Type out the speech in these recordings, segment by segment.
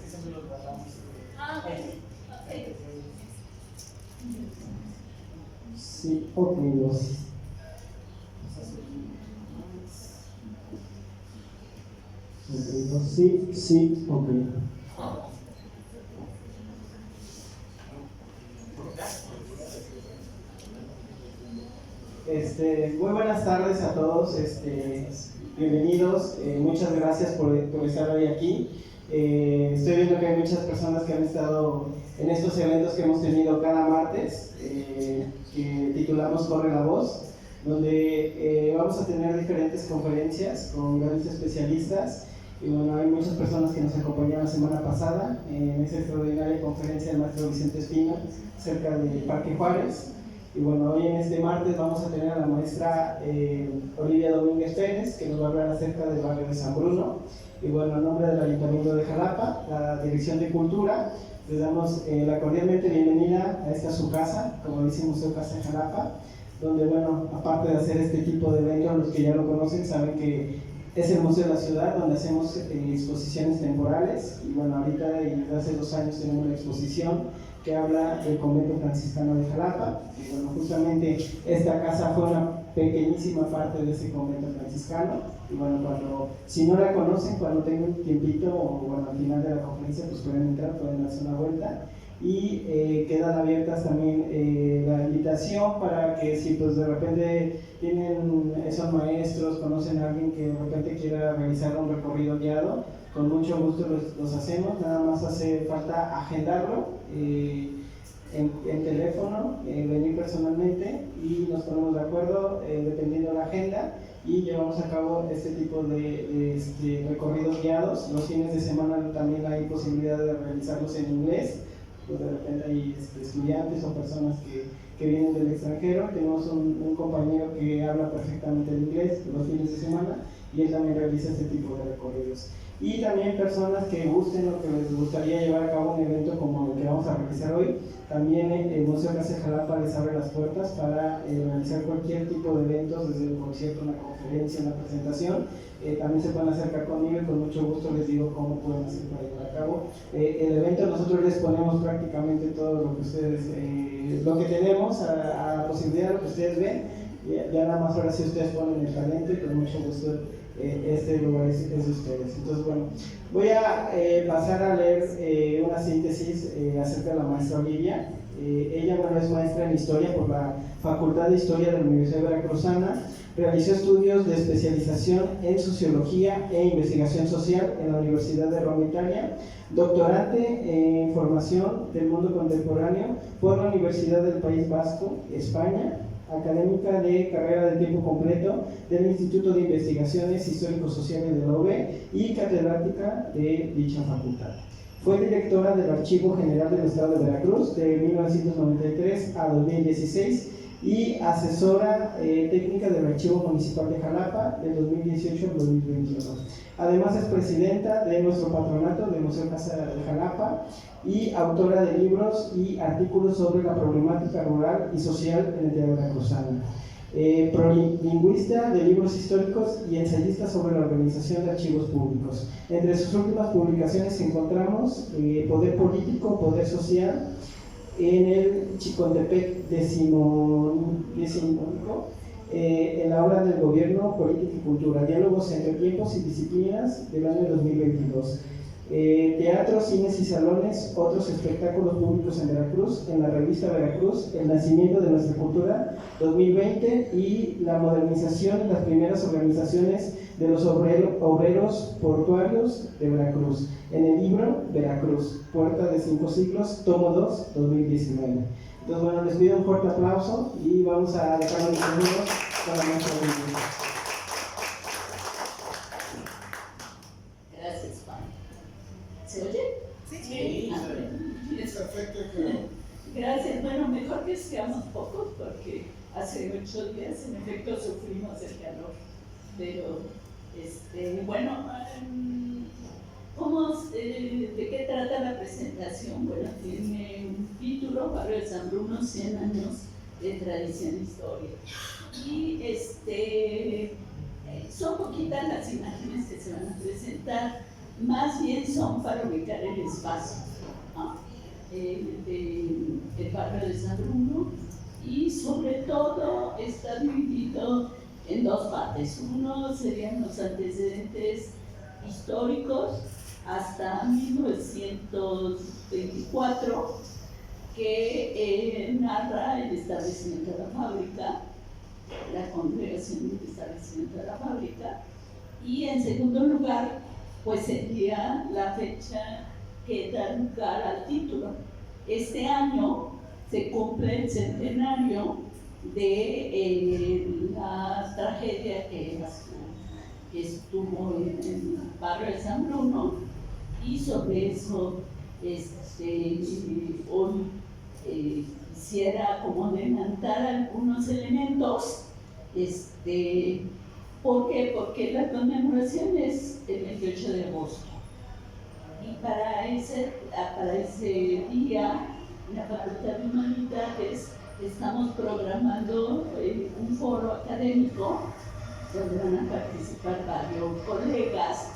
siempre lo tratamos. Ok. Sí, ok, dos. Sí, ok. Muy buenas tardes a todos, bienvenidos, muchas gracias por estar hoy aquí. Estoy viendo que hay muchas personas que han estado en estos eventos que hemos tenido cada martes, que titulamos Corre la Voz, donde vamos a tener diferentes conferencias con grandes especialistas. Y bueno, hay muchas personas que nos acompañaron la semana pasada en esa extraordinaria conferencia del maestro Vicente Espina, cerca del Parque Juárez. Y bueno, hoy en este martes vamos a tener a la maestra Olivia Domínguez Pérez, que nos va a hablar acerca del barrio de San Bruno. Y bueno, en nombre del Ayuntamiento de Jalapa, la Dirección de Cultura, les damos la cordialmente bienvenida a esta su casa, como dice Museo Casa de Jalapa, donde bueno, aparte de hacer este tipo de eventos, los que ya lo conocen saben que es el Museo de la Ciudad, donde hacemos exposiciones temporales. Y bueno, ahorita y desde hace 2 años tenemos una exposición que habla del convento franciscano de Jalapa. Y bueno, justamente esta casa fue una pequeñísima parte de ese convento franciscano. Y bueno, si no la conocen, cuando tengan un tiempito o bueno, al final de la conferencia, pues pueden entrar, pueden darse una vuelta. Y quedan abiertas también la invitación para que si pues de repente tienen esos maestros, conocen a alguien que de repente quiera realizar un recorrido guiado, con mucho gusto los hacemos, nada más hace falta agendarlo en teléfono, venir personalmente y nos ponemos de acuerdo dependiendo de la agenda y llevamos a cabo este tipo de recorridos guiados. Los fines de semana también hay posibilidad de realizarlos en inglés, pues de repente hay estudiantes o personas que vienen del extranjero. Tenemos un compañero que habla perfectamente el inglés los fines de semana y él también realiza este tipo de recorridos. Y también personas que gusten o que les gustaría llevar a cabo un evento como el que vamos a realizar hoy, también el Museo Casa de Jalapa les abre las puertas para realizar cualquier tipo de eventos, desde un concierto, una conferencia, una presentación. También se pueden acercar conmigo y con mucho gusto les digo cómo pueden hacer para llevar a cabo el evento. Nosotros les ponemos prácticamente todo lo que ustedes, lo que tenemos a posibilidad, lo que ustedes ven. Ya nada más ahora sí ustedes ponen el talento y con mucho gusto este lugar es de ustedes. Entonces bueno, voy a pasar a leer una síntesis acerca de la maestra Olivia. Ella bueno, es maestra en Historia por la Facultad de Historia de la Universidad Veracruzana. Realizó estudios de especialización en Sociología e Investigación Social en la Universidad de Roma, Italia. Doctorante en Formación del Mundo Contemporáneo por la Universidad del País Vasco, España. Académica de carrera de tiempo completo del Instituto de Investigaciones Histórico-Sociales de la UB y catedrática de dicha facultad. Fue directora del Archivo General del Estado de Veracruz de 1993 a 2016 y asesora técnica del Archivo Municipal de Jalapa del 2018 al 2021. Además es presidenta de nuestro patronato del Museo Casa de Jalapa y autora de libros y artículos sobre la problemática rural y social en el Estado veracruzano. Prolingüista de libros históricos y ensayista sobre la organización de archivos públicos. Entre sus últimas publicaciones encontramos Poder Político, Poder Social, en el Chicontepec decimonónico, en la obra del Gobierno, Política y Cultura, Diálogos entre Tiempos y Disciplinas del año 2022. Teatro, cines y salones, otros espectáculos públicos en Veracruz, en la revista Veracruz, El nacimiento de nuestra cultura 2020 y la modernización de las primeras organizaciones de los obreros portuarios de Veracruz, en el libro Veracruz, Puerta de 5 siglos, tomo 2, 2019. Entonces bueno, les pido un fuerte aplauso y vamos a dejar unos segundos para nuestra reunión. Gracias, Juan. ¿Se oye? Sí, es perfecto. Gracias. Bueno, mejor que seamos pocos porque hace 8 días en efecto sufrimos el calor. Pero, bueno, ¿de qué trata la presentación? Bueno, tiene un título, Barrio de San Bruno, 100 años de tradición e historia. Y son poquitas las imágenes que se van a presentar. más bien son para ubicar el espacio, ¿no? El barrio de San Bruno, y sobre todo está dividido en dos partes. Uno serían los antecedentes históricos hasta 1924, que narra el establecimiento de la fábrica, la congregación del establecimiento de la fábrica, y en segundo lugar, pues sería la fecha que da lugar al título. Este año se cumple el centenario de la tragedia que estuvo en el barrio de San Bruno, y sobre eso hoy quisiera como adelantar algunos elementos. ¿Por qué? Porque la conmemoración es el 28 de agosto. Y para ese día, en la Facultad de Humanidades, estamos programando un foro académico donde van a participar varios colegas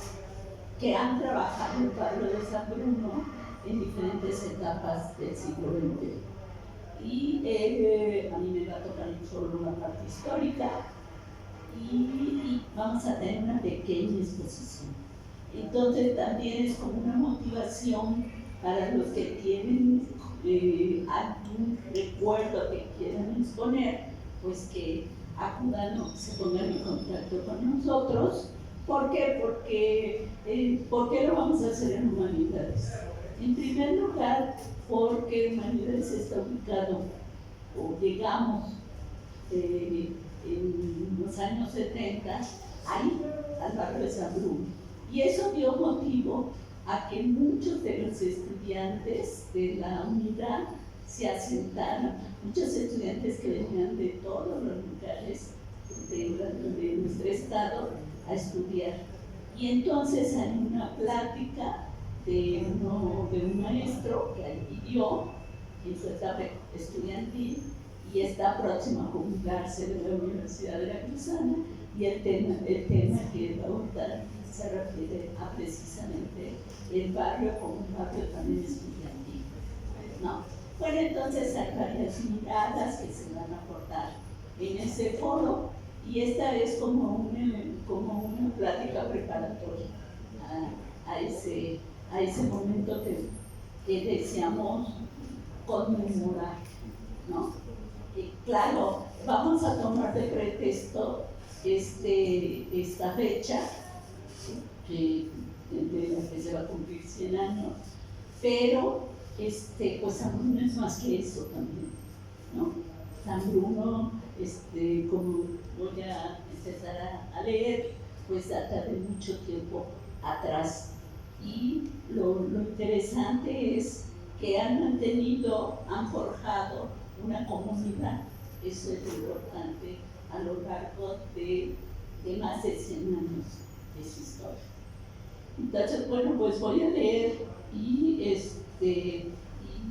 que han trabajado en el barrio de San Bruno en diferentes etapas del siglo XX. Y a mí me va a tocar solo una parte histórica, y vamos a tener una pequeña exposición. Entonces también es como una motivación para los que tienen algún recuerdo que quieran exponer, pues que acudan o se pongan en contacto con nosotros. ¿Por qué? ¿Por qué lo vamos a hacer en Humanidades? En primer lugar, porque Humanidades está ubicado, o llegamos en los años 70, ahí, al barrio de San Bruno. Y eso dio motivo a que muchos de los estudiantes de la unidad se asentaran, muchos estudiantes que venían de todos los lugares de nuestro estado a estudiar. Y entonces hay una plática de un maestro que ahí dio en su etapa estudiantil, y está próximo a jubilarse de la Universidad de Veracruzana, y el tema que va a abordar se refiere a precisamente el barrio como un barrio también estudiantil, ¿no? Bueno, entonces hay varias miradas que se van a aportar en ese foro, y esta es como una plática preparatoria a ese momento que deseamos conmemorar, ¿no? Y claro, vamos a tomar de pretexto esta fecha, de la que se va a cumplir 100 años, pero pues San Bruno es más que eso también, ¿no? San Bruno, como voy a empezar a leer, pues data de mucho tiempo atrás. Y lo interesante es que han forjado una comunidad. Eso es lo importante a lo largo de más de 100 años de su historia. Entonces, bueno, pues voy a leer, y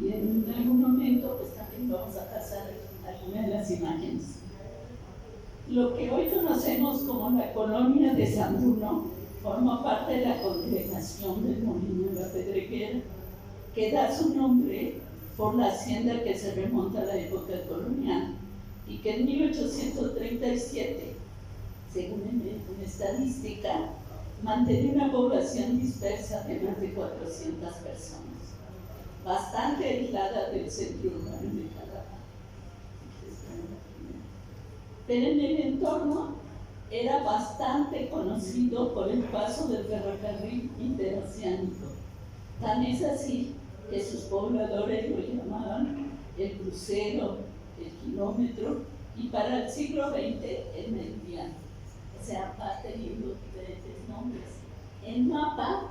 en algún momento pues también vamos a pasar algunas de las imágenes. Lo que hoy conocemos como la colonia de San Bruno forma parte de la congregación del Molino de la Pedreguera, que da su nombre por la hacienda que se remonta a la época colonial, y que en 1837, según una estadística, mantenía una población dispersa de más de 400 personas, bastante aislada del centro urbano de Jalapa. Pero en el entorno era bastante conocido por el paso del ferrocarril interoceánico. Tan es así que sus pobladores lo llamaban el crucero, el kilómetro, y para el siglo XX el meridiano. O sea, va teniendo diferentes nombres. En mapa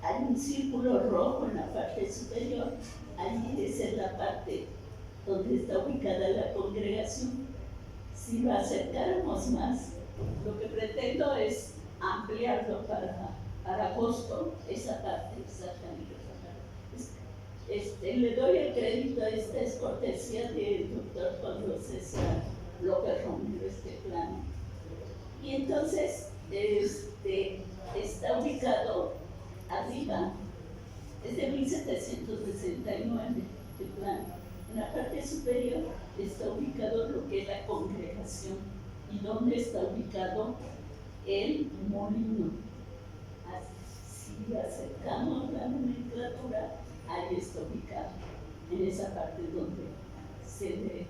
hay un círculo rojo en la parte superior. Allí es la parte donde está ubicada la congregación. Si lo acercáramos más, lo que pretendo es ampliarlo para agosto, esa parte exactamente. Le doy el crédito, esta es cortesía del doctor Juan César López Romero, este plano. Y entonces, está ubicado arriba, es de 1769 el plan. En la parte superior está ubicado lo que es la congregación y donde está ubicado el molino. Si acercamos la nomenclatura, ahí está ubicado, en esa parte donde se ve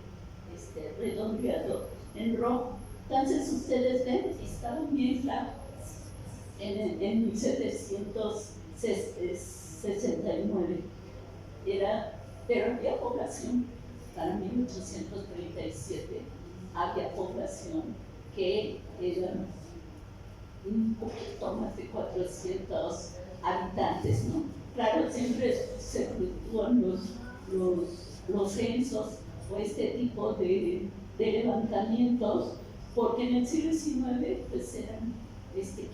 redondeado en rojo. Entonces ustedes ven, estaba bien claro en 1769. Pero había población, para 1837 había población que eran un poquito más de 400 habitantes, ¿no? Claro, siempre se fluctúan los censos o este tipo de levantamientos, porque en el siglo XIX pues eran,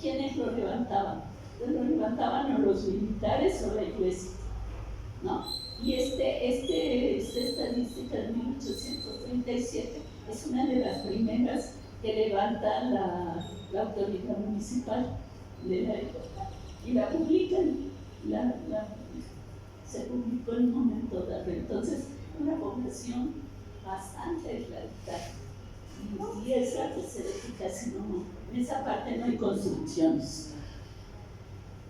¿quiénes lo levantaban? Pues lo levantaban o los militares o la iglesia, ¿no? Y esta estadística de 1837 es una de las primeras que levanta la autoridad municipal de la época y la publican, se publicó en un momento dado. Entonces, una población bastante esclavizada. Y esa pues se ve que casi no, en esa parte no hay construcciones.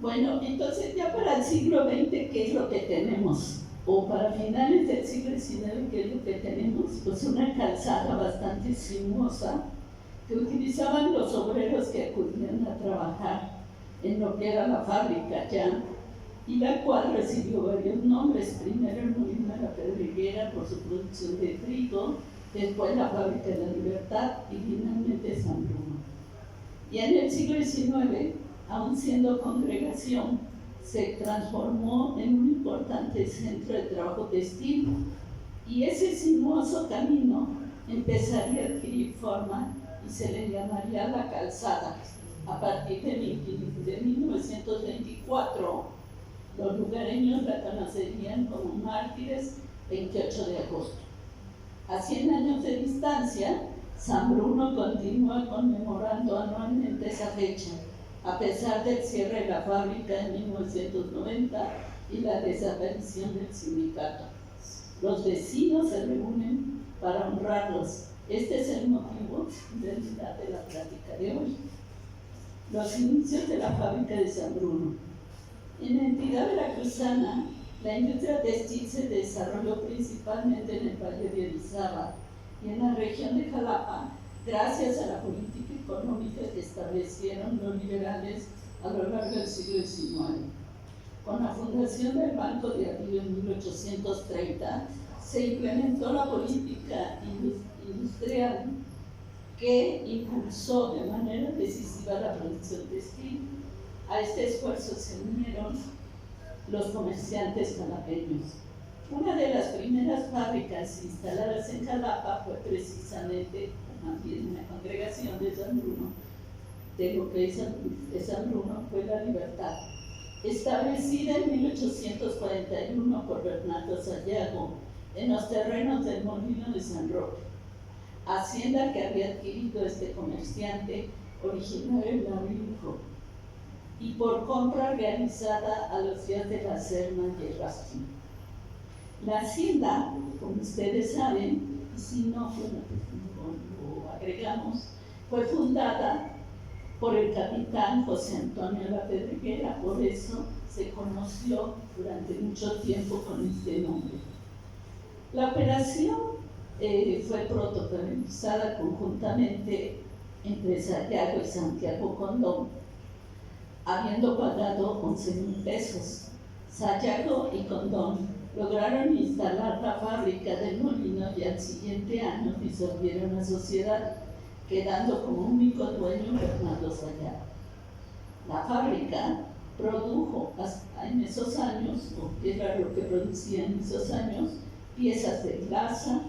Bueno, entonces ya para el siglo XX, ¿qué es lo que tenemos? O para finales del siglo XIX, ¿qué es lo que tenemos? Pues una calzada bastante sinuosa que utilizaban los obreros que acudían a trabajar en lo que era la fábrica ya, y la cual recibió varios nombres. Primero el molino de la Pedreguera por su producción de trigo, después la fábrica de la Libertad y finalmente San Bruno. Y en el siglo XIX, aún siendo congregación, se transformó en un importante centro de trabajo textil, y ese sinuoso camino empezaría a adquirir forma y se le llamaría la calzada. A partir de 1924, los lugareños la conocerían como Mártires 28 de agosto. A 100 años de distancia, San Bruno continúa conmemorando anualmente esa fecha, a pesar del cierre de la fábrica en 1990 y la desaparición del sindicato. Los vecinos se reúnen para honrarlos. Este es el motivo de la plática de hoy. Los inicios de la fábrica de San Bruno. En la entidad veracruzana, la industria textil se desarrolló principalmente en el Valle de Orizaba y en la región de Jalapa, gracias a la política económica que establecieron los liberales a lo largo del siglo XIX. Con la fundación del Banco de Abril en 1830, se implementó la política industrial que impulsó de manera decisiva la producción textil. A este esfuerzo se unieron los comerciantes jalapeños. Una de las primeras fábricas instaladas en Jalapa fue precisamente también una congregación de San Bruno, de lo que es San Bruno fue la Libertad, establecida en 1841 por Bernardo Sayago en los terrenos del molino de San Roque, hacienda que había adquirido este comerciante originario de Laurijo, y por compra realizada a los días de la Serna y el Rastro. La hacienda, como ustedes saben, y si no, lo agregamos, fue fundada por el capitán José Antonio La Pedreguera, por eso se conoció durante mucho tiempo con este nombre. La operación fue protocolizada conjuntamente entre Sayago y Santiago Condón, habiendo pagado 11,000 pesos. Sayago y Condón lograron instalar la fábrica del molino y al siguiente año disolvieron la sociedad, quedando como único dueño Bernardo Sayago. La fábrica produjo en esos años, o que era lo que producía en esos años, piezas de hilaza,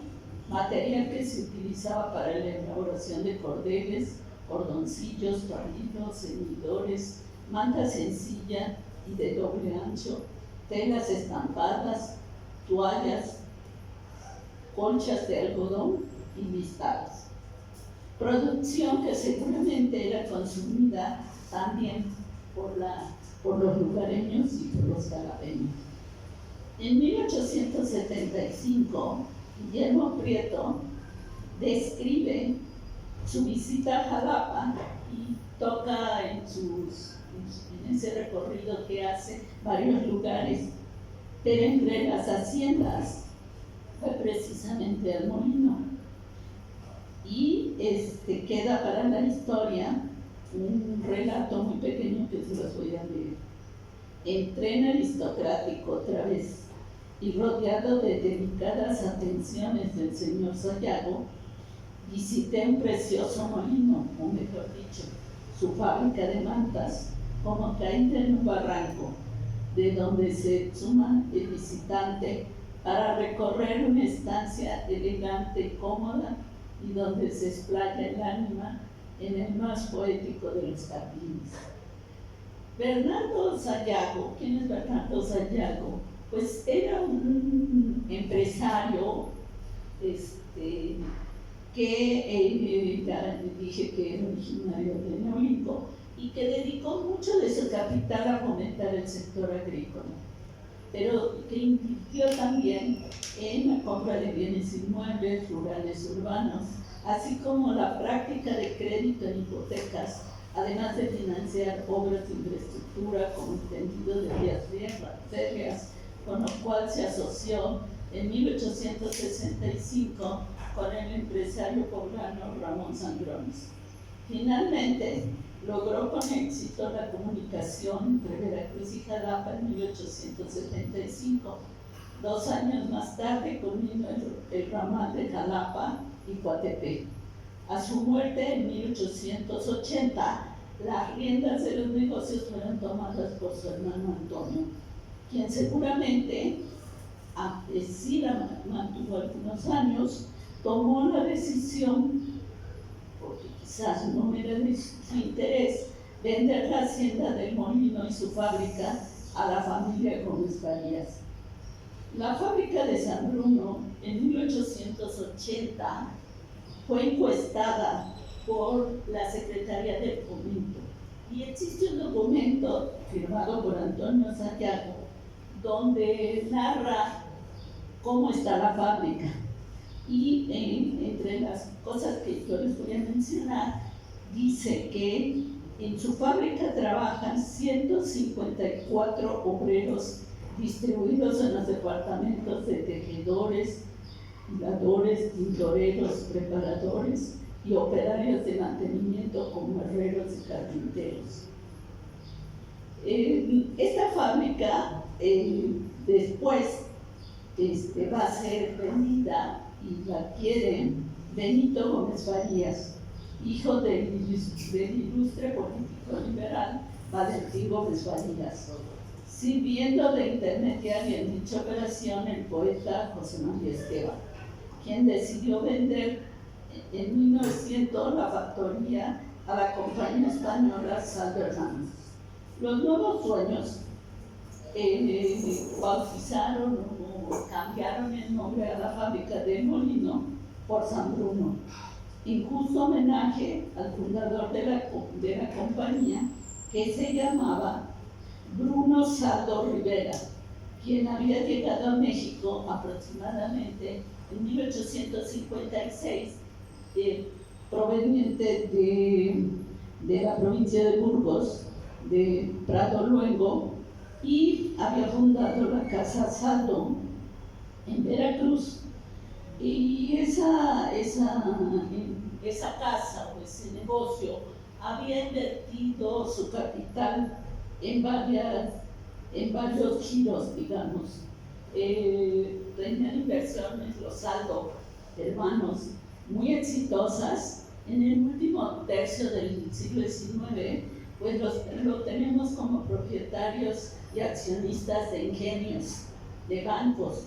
material que se utilizaba para la elaboración de cordeles, cordoncillos, barrilos, ceñidores, manta sencilla y de doble ancho, telas estampadas, toallas, colchas de algodón y listadas. producción que seguramente era consumida también por los lugareños y por los jalapeños. En 1875, Guillermo Prieto describe su visita a Jalapa y toca en ese recorrido que hace varios lugares, pero entre las haciendas fue precisamente el molino. Y queda para la historia un relato muy pequeño que se los voy a leer. En tren aristocrático otra vez, y rodeado de delicadas atenciones del señor Sayago, visité un precioso molino, o mejor dicho, su fábrica de mantas, como caída en un barranco, de donde se suma el visitante para recorrer una estancia elegante y cómoda, y donde se explaya el ánima en el más poético de los jardines. Bernardo Sayago, ¿quién es Bernardo Sayago? Pues era un empresario que ya dije que era originario de Neolinco y que dedicó mucho de su capital a fomentar el sector agrícola, pero que invirtió también en la compra de bienes inmuebles, rurales, urbanos, así como la práctica de crédito en hipotecas, además de financiar obras de infraestructura como el tendido de vías férreas, con lo cual se asoció en 1865 con el empresario poblano Ramón Sangrones. Finalmente, logró con éxito la comunicación entre Veracruz y Jalapa en 1875. 2 años más tarde culminó el ramal de Jalapa y Coatepec. A su muerte en 1880, las riendas de los negocios fueron tomadas por su hermano Antonio, quien seguramente, aunque sí la mantuvo algunos años, tomó la decisión, porque quizás no era de su interés, vender la hacienda del molino y su fábrica a la familia Gómez Farías. La fábrica de San Bruno en 1880 fue encuestada por la Secretaría del Fomento y existe un documento firmado por Antonio Sayago donde narra cómo está la fábrica. Y entre las cosas que yo les voy a mencionar, dice que en su fábrica trabajan 154 obreros distribuidos en los departamentos de tejedores, hiladores, tintoreros, preparadores y operarios de mantenimiento como herreros y carpinteros. Esta fábrica después va a ser vendida y la adquiere Benito Gómez Farías, hijo del ilustre político liberal Valentín Gómez Farías, sirviendo de intermediario en dicha operación el poeta José María Esteban, quien decidió vender en 1900 la factoría a la compañía española Saldo Hermanos. Los nuevos dueños bautizaron o cambiaron el nombre a la fábrica de molino por San Bruno, en justo homenaje al fundador de la compañía, que se llamaba Bruno Saldo Rivera, quien había llegado a México aproximadamente en 1856, proveniente de la provincia de Burgos, de Prado Luengo, y había fundado la Casa Saldo en Veracruz. Y esa casa o ese negocio había invertido su capital en varios giros, digamos. Tenían inversiones, los Saldo hermanos, muy exitosas. En el último tercio del siglo XIX, pues lo tenemos como propietarios y accionistas de ingenios, de bancos,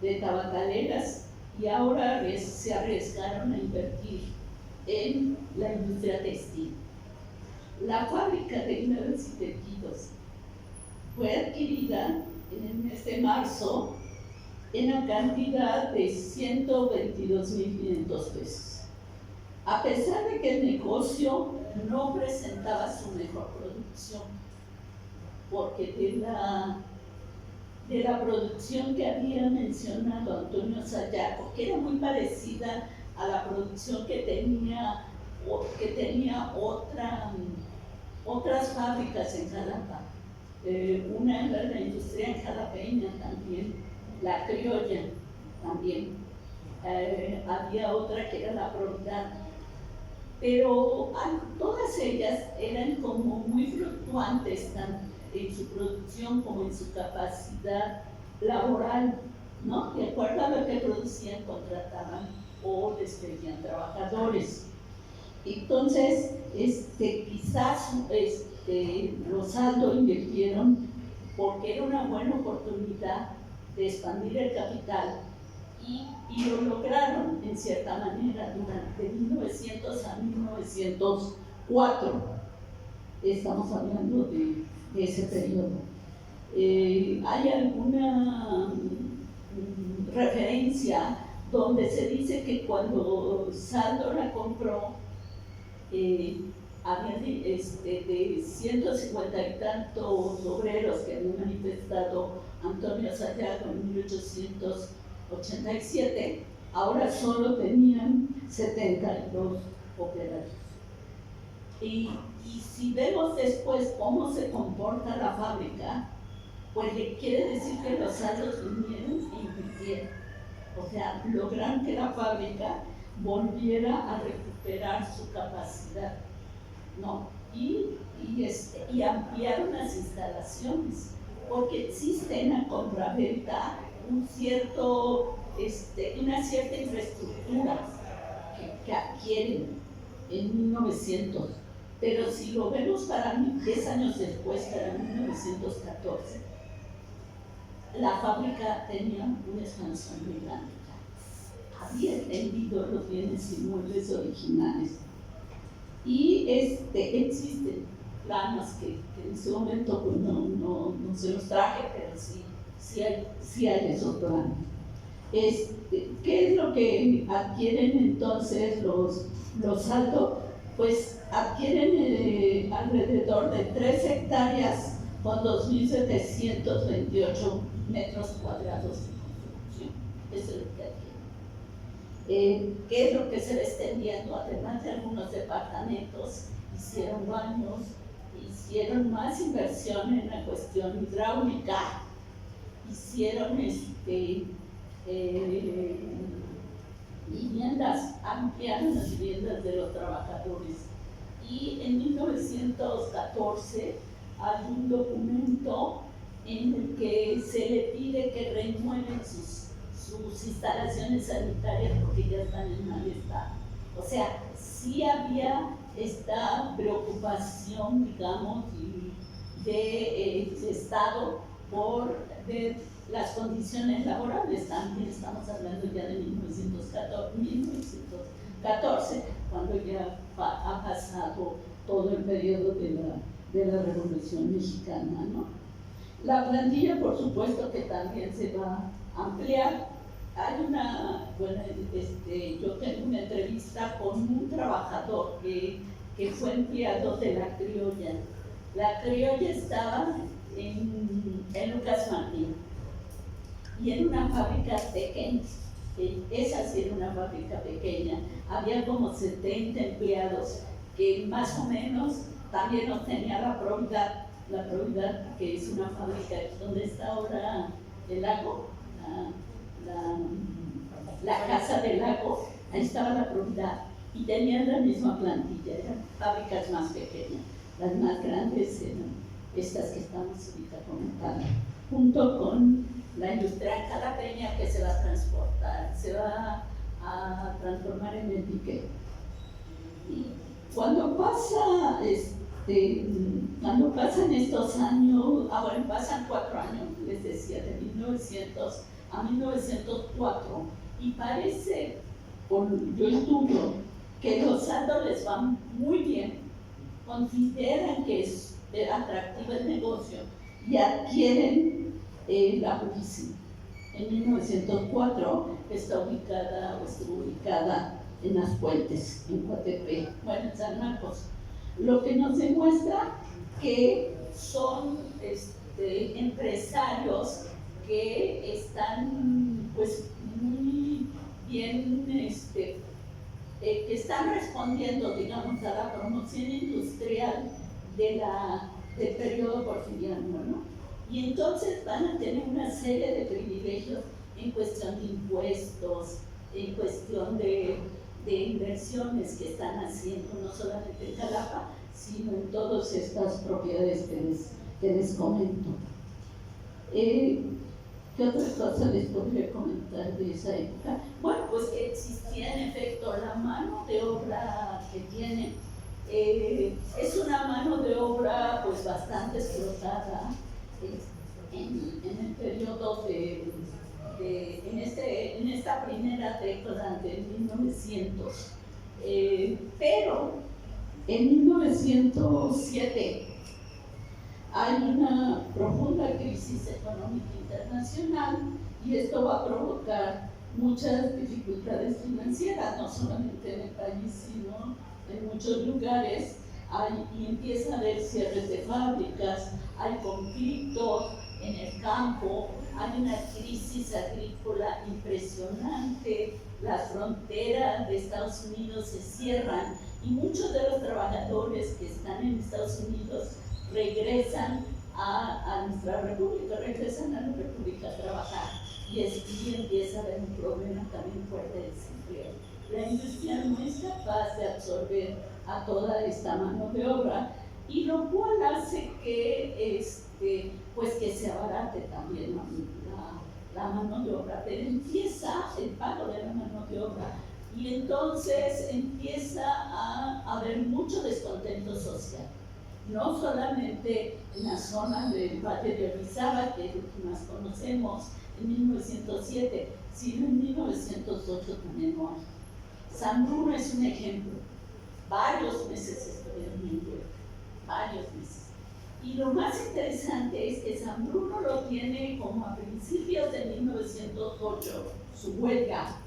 de tabacaleras, y ahora se arriesgaron a invertir en la industria textil. La fábrica de hilados y tejidos fue adquirida en el mes de marzo en la cantidad de 122,500 pesos. a pesar de que el negocio no presentaba su mejor producción, porque de la producción que había mencionado Antonio Sayago, que era muy parecida a la producción que tenía otras fábricas en Jalapa. Una era la industria jalapeña también, la criolla también. Había otra que era la Providad. Pero todas ellas eran como muy fluctuantes, tanto en su producción como en su capacidad laboral, ¿no? De acuerdo a lo que producían, contrataban o despedían trabajadores. Entonces, quizás los Aldo invirtieron porque era una buena oportunidad de expandir el capital y lo lograron en cierta manera durante 1900 a 1904. Estamos hablando de ese periodo. Hay alguna referencia donde se dice que cuando Saldo la compró, había de 150 y tantos obreros que había manifestado Antonio Sayago en 1887, ahora solo tenían 72 operarios. Y si vemos después cómo se comporta la fábrica, pues le quiere decir que los Aldos vinieron e invirtieron. O sea, lograron que la fábrica volviera a recuperar su capacidad, ¿no? Y ampliaron las instalaciones, porque existe en la compraventa una cierta infraestructura que adquieren en 1900. Pero si lo vemos para 10 años después, para 1914, la fábrica tenía una expansión muy grande. Había vendido los bienes inmuebles originales. Y existen planos que en ese momento pues, no se los traje, pero sí hay esos planos. ¿Qué es lo que adquieren entonces los Aldo? Pues adquieren alrededor de 3 hectáreas con 2.728 metros cuadrados de construcción. Eso es lo que adquieren. ¿Qué es lo que se va extendiendo? Además de algunos departamentos, hicieron baños, hicieron más inversión en la cuestión hidráulica, hicieron viviendas, ampliaron las viviendas de los trabajadores. Y en 1914 hay un documento en el que se le pide que renueven sus instalaciones sanitarias porque ya están en mal estado. O sea, sí había esta preocupación, digamos, de Estado por ver las condiciones laborales. También estamos hablando ya de 1914, cuando ya ha pasado todo el periodo de la Revolución Mexicana, ¿no? La plantilla, por supuesto, que también se va a ampliar. Yo tengo una entrevista con un trabajador que fue empleado de la criolla. La criolla estaba en Lucas Martín y en una fábrica pequeña. Esa sí era una fábrica pequeña. Había como 70 empleados que más o menos también los tenía la Providad, que es una fábrica donde está ahora el lago, la casa del lago. Ahí estaba la Providad y tenían la misma plantilla. Eran fábricas más pequeñas. Las más grandes eran estas que estamos ahorita comentando, junto con la industria jalapeña que se va a transformar en el dique. Y cuando pasan estos años, pasan 4 años, les decía, de 1900 a 1904, y parece, yo estudio, que los Aldo les van muy bien, consideran que es atractivo el negocio y adquieren la Purísima. En 1904 estuvo ubicada en las puentes, en Coatepec, bueno, en San Marcos. Lo que nos demuestra que son empresarios que están pues muy bien, que están respondiendo, digamos, a la promoción industrial del periodo porfiriano, ¿no? Y entonces van a tener una serie de privilegios en cuestión de impuestos, en cuestión de inversiones que están haciendo, no solamente en Jalapa, sino en todas estas propiedades que les comento. ¿Qué otra cosa les podría comentar de esa época? Bueno, pues que existía en efecto la mano de obra que tienen. Es una mano de obra pues bastante explotada en el periodo en esta primera década de 1900. Pero en 1907 hay una profunda crisis económica internacional y esto va a provocar muchas dificultades financieras, no solamente en el país, sino en muchos lugares. Y empieza a haber cierres de fábricas, hay conflictos en el campo, hay una crisis agrícola impresionante, las fronteras de Estados Unidos se cierran y muchos de los trabajadores que están en Estados Unidos regresan a nuestra república, regresan a la república a trabajar y empieza a haber un problema también fuerte de desempleo. La industria no es capaz de absorber a toda esta mano de obra y lo cual hace que, pues que se abarate también la mano de obra, pero empieza el pago de la mano de obra y entonces empieza a haber mucho descontento social. No solamente en la zona del Valle de Orizaba, que es lo que más conocemos, en 1907, sino en 1908 también no hay. San Bruno es un ejemplo. Varios meses estuvieron en huelga, varios meses. Y lo más interesante es que San Bruno lo tiene como a principios de 1908, su huelga,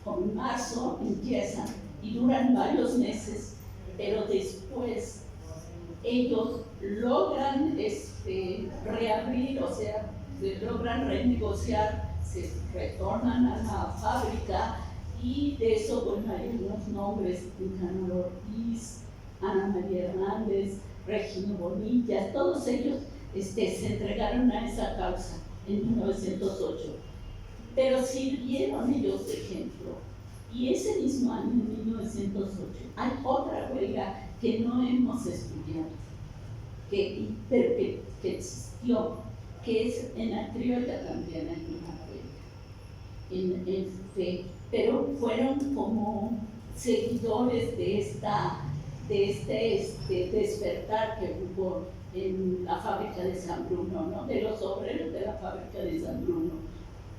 como en marzo empiezan y duran varios meses, pero después ellos logran reabrir, o sea, logran renegociar, se retornan a la fábrica y de eso, bueno, hay unos nombres: Nicanor Ortiz, Ana María Hernández, Regino Bonilla, todos ellos se entregaron a esa causa en 1908, pero sirvieron ellos de ejemplo. Y ese mismo año, en 1908, hay otra huelga que no hemos estudiado, pero que existió, que es en la criolla también hay una huelga. Pero fueron como seguidores de este despertar que hubo en la fábrica de San Bruno, ¿no? De los obreros de la fábrica de San Bruno.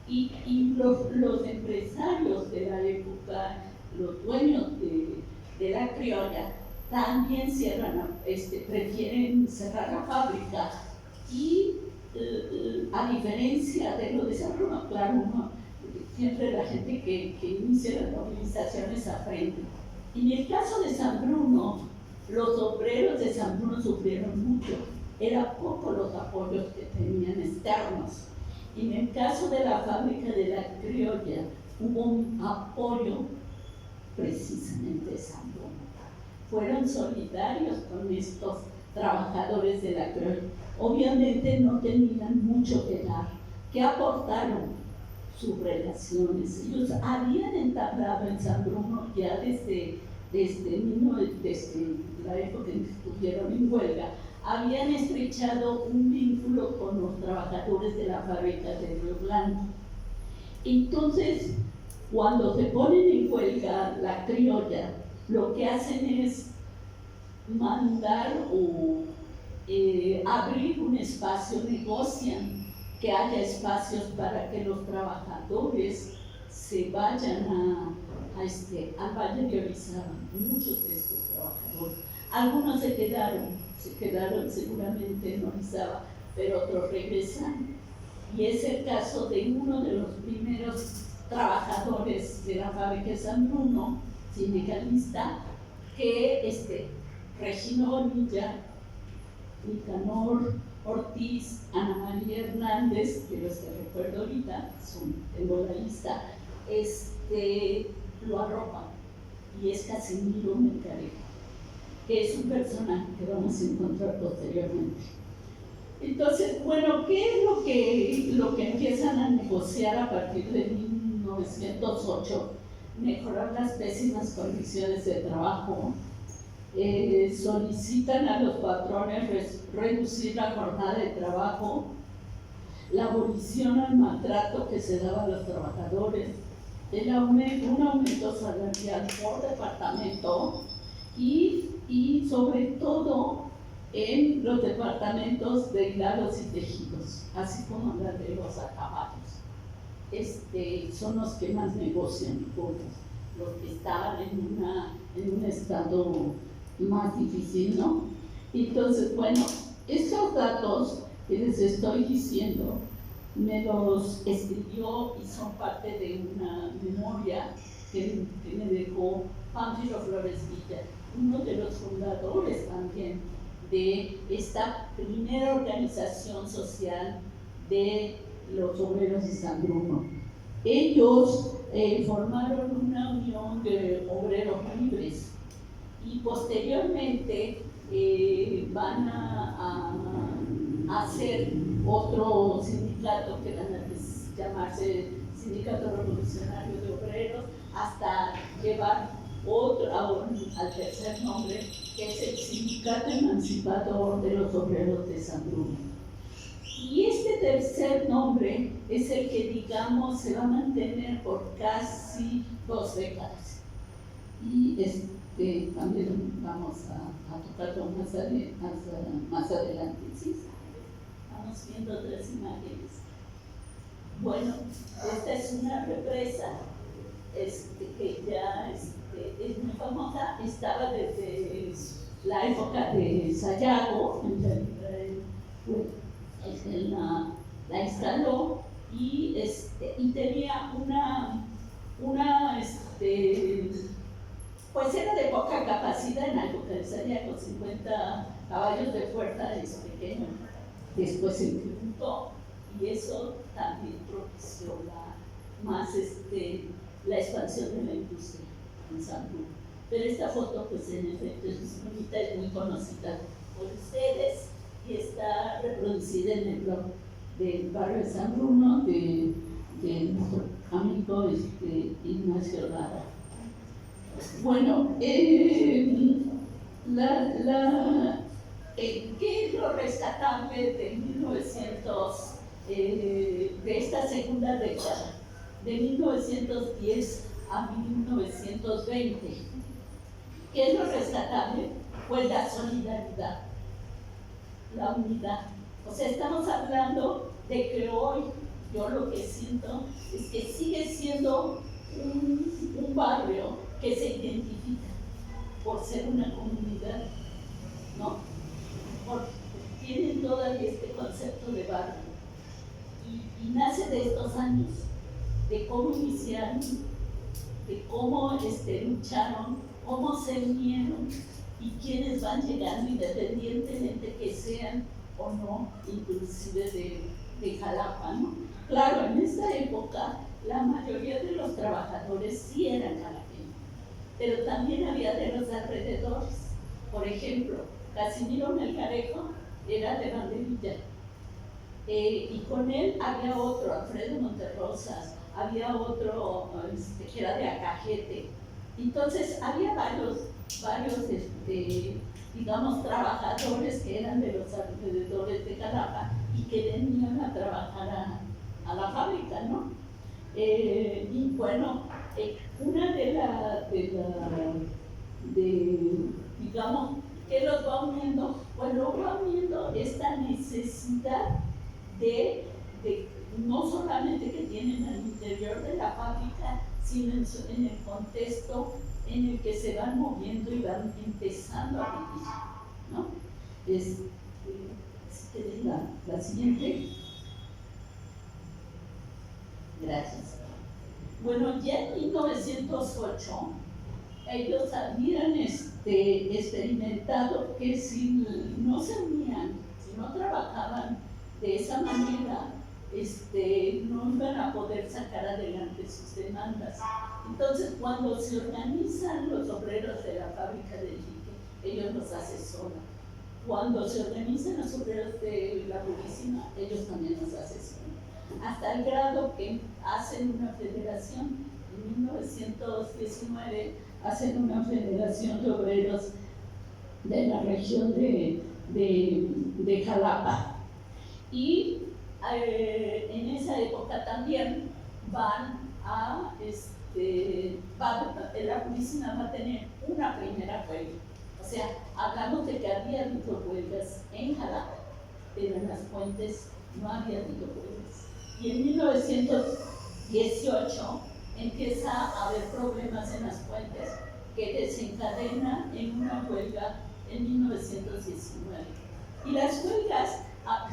Y los empresarios de la época, los dueños de la criolla, también prefieren cerrar la fábrica y a diferencia de lo de San Bruno, claro, siempre la gente que inicia las movilizaciones aprende. En el caso de San Bruno, los obreros de San Bruno sufrieron mucho, eran pocos los apoyos que tenían externos. En el caso de la fábrica de la criolla, hubo un apoyo precisamente de San Bruno. Fueron solidarios con estos trabajadores de la criolla. Obviamente no tenían mucho que dar. ¿Qué aportaron? Sus relaciones. Ellos habían entablado en San Bruno ya desde la época en que estuvieron en huelga, habían estrechado un vínculo con los trabajadores de la fábrica de Río Blanco. Entonces, cuando se ponen en huelga la criolla, lo que hacen es mandar o abrir un espacio, negocian que haya espacios para que los trabajadores se vayan al Valle de Orizaba, muchos de estos trabajadores. Algunos se quedaron seguramente en Orizaba, pero otros regresan. Y es el caso de uno de los primeros trabajadores de la fábrica de San Bruno, sindicalista, que Regina Bonilla, Nicanor Ortiz, Ana María Hernández, de los que recuerdo ahorita, tengo la lista, lo arropan, y es Casimiro Melgarejo, que es un personaje que vamos a encontrar posteriormente. Entonces, bueno, ¿qué es lo que empiezan a negociar a partir de 1908? Mejorar las pésimas condiciones de trabajo. Solicitan a los patrones reducir la jornada de trabajo, la abolición al maltrato que se daba a los trabajadores, un aumento salarial por departamento y sobre todo en los departamentos de hilados y tejidos, así como la de los acabados. Son los que más negocian con los que estaban en un estado más difícil, ¿no? Entonces, bueno, estos datos que les estoy diciendo me los escribió y son parte de una memoria que me dejó Pánfilo Flores Villa, uno de los fundadores también de esta primera organización social de los obreros de San Bruno. Ellos formaron una unión de obreros libres y posteriormente van a hacer otro sindicato que van a llamarse Sindicato Revolucionario de Obreros, hasta llevar al tercer nombre, que es el Sindicato Emancipador de los Obreros de San Bruno. Y este tercer nombre es el que, digamos, se va a mantener por casi 2 décadas. Y también vamos a tocarlo más adelante. ¿Sí? Vamos viendo otras imágenes. Bueno, esta es una represa que ya es muy famosa, estaba desde la época de Sayago, la instaló y tenía pues era de poca capacidad en la época de Sayago, 50 caballos de fuerza, es pequeño. Después se incrementó y eso también propició la expansión de la industria en San Bruno. Pero esta foto, pues en efecto, es bonita, es muy conocida por ustedes y está reproducida en el blog del barrio de San Bruno de nuestro amigo Ignacio Lara. Bueno, ¿qué es lo rescatable de 1900, de esta segunda década, de 1910 a 1920? ¿Qué es lo rescatable? Pues la solidaridad, la unidad. O sea, estamos hablando de que hoy yo lo que siento es que sigue siendo un barrio que se identifica por ser una comunidad, ¿no? Porque tienen todavía este concepto de barrio y nace de estos años, de cómo iniciaron, de cómo lucharon, cómo se unieron y quiénes van llegando independientemente que sean o no, inclusive de Jalapa, ¿no? Claro, en esta época la mayoría de los trabajadores sí eran jalapeños, pero también había de los alrededores. Por ejemplo, Casimiro Melgarejo era de Banderilla, y con él había otro, Alfredo Monterrosas, había otro que era de Acajete. Entonces había varios digamos, trabajadores que eran de los alrededores de Jalapa y que venían a trabajar a la fábrica, ¿no? Y bueno, una digamos, que los va uniendo, pues lo va uniendo esta necesidad de no solamente que tienen al interior de la fábrica, sino en el contexto en el que se van moviendo y van empezando a vivir, ¿no? La siguiente. Gracias. Bueno, ya en 1908 ellos habían experimentado que si no se unían, si no trabajaban de esa manera, no iban a poder sacar adelante sus demandas. Entonces, cuando se organizan los obreros de la fábrica de dique, ellos los asesoran. Cuando se organizan los obreros de la Purísima, ellos también los asesoran. Hasta el grado que hacen una federación, en 1919, hacen una federación de obreros de la región de Jalapa. Y en esa época también van a, la Purísima va a tener una primera huelga. O sea, hablamos de que había habido huelgas en Jalapa, pero en Las Fuentes no había habido huelgas. Y en 1918 empieza a haber problemas en Las Fuentes que desencadena en una huelga en 1919. Y las huelgas,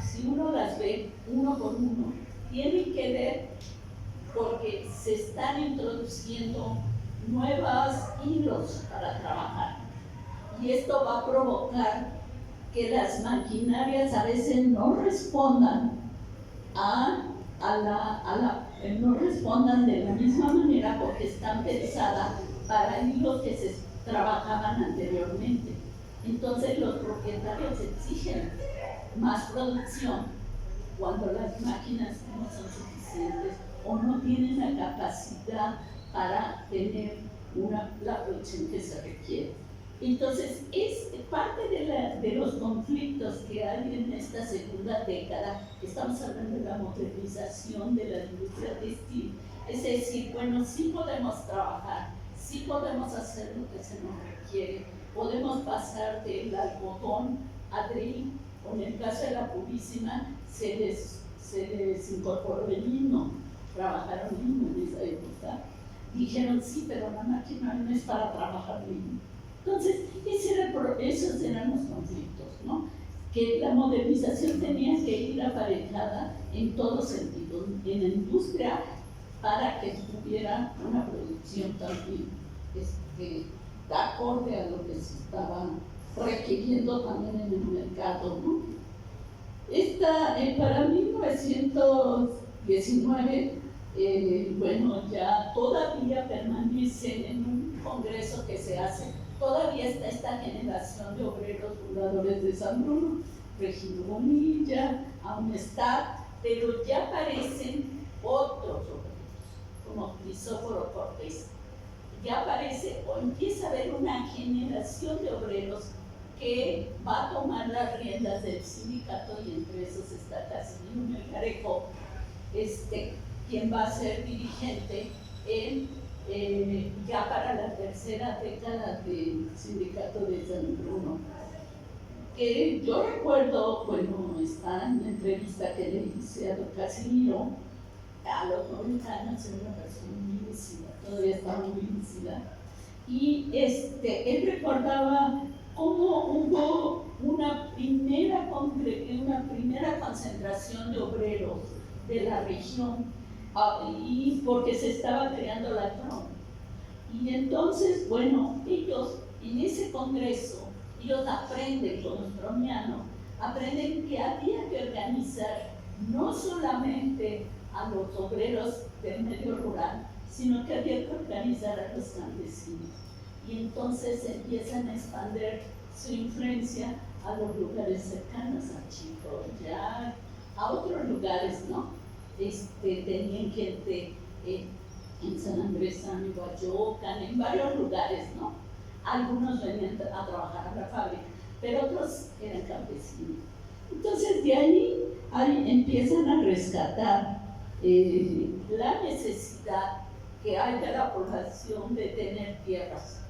si uno las ve uno por uno, tienen que ver porque se están introduciendo nuevos hilos para trabajar. Y esto va a provocar que las maquinarias a veces no respondan no respondan de la misma manera porque están pensadas para hilos que se trabajaban anteriormente. Entonces los propietarios exigen más producción cuando las máquinas no son suficientes o no tienen la capacidad para tener la producción que se requiere. Entonces, es parte de los conflictos que hay en esta segunda década. Estamos hablando de la modernización de la industria textil. Es decir, bueno, sí podemos trabajar, sí podemos hacer lo que se nos requiere, podemos pasar del algodón a drill, o en el caso de la Purísima, se les incorporó el lino, trabajaron lino en esa época. Dijeron, sí, pero la máquina no es para trabajar lino. Entonces, esos eran los conflictos, ¿no? Que la modernización tenía que ir aparejada en todos sentidos, en la industria, para que tuviera una producción también de acorde a lo que se estaba requiriendo también en el mercado, ¿no? Para 1919, bueno, ya todavía permanecen en un congreso que se hace. Todavía está esta generación de obreros fundadores de San Bruno, Regino Bonilla, aún está, pero ya aparecen otros obreros, como Crisóforo Cortés. Ya aparece o empieza a haber una generación de obreros que va a tomar las riendas del sindicato, y entre esos está Casimiro Melgarejo, quien va a ser dirigente ya para la tercera década del sindicato de San Bruno. Que yo recuerdo, bueno, está en la entrevista que le hice a don Casimiro, a los 90 años, era una persona muy lúcida, todavía está muy lúcida, y él recordaba cómo hubo una primera concentración de obreros de la región, y porque se estaba creando la TRON. Y entonces, bueno, ellos en ese congreso, ellos aprenden con los tromianos, aprenden que había que organizar no solamente a los obreros del medio rural, sino que había que organizar a los campesinos. Y entonces empiezan a expandir su influencia a los lugares cercanos a Chico, ya a otros lugares, ¿no? Tenían gente en San Andrés, San Iguayocan, en varios lugares, ¿no? Algunos venían a trabajar a la fábrica, pero otros eran campesinos. Entonces de ahí empiezan a rescatar la necesidad que hay de la población de tener tierras,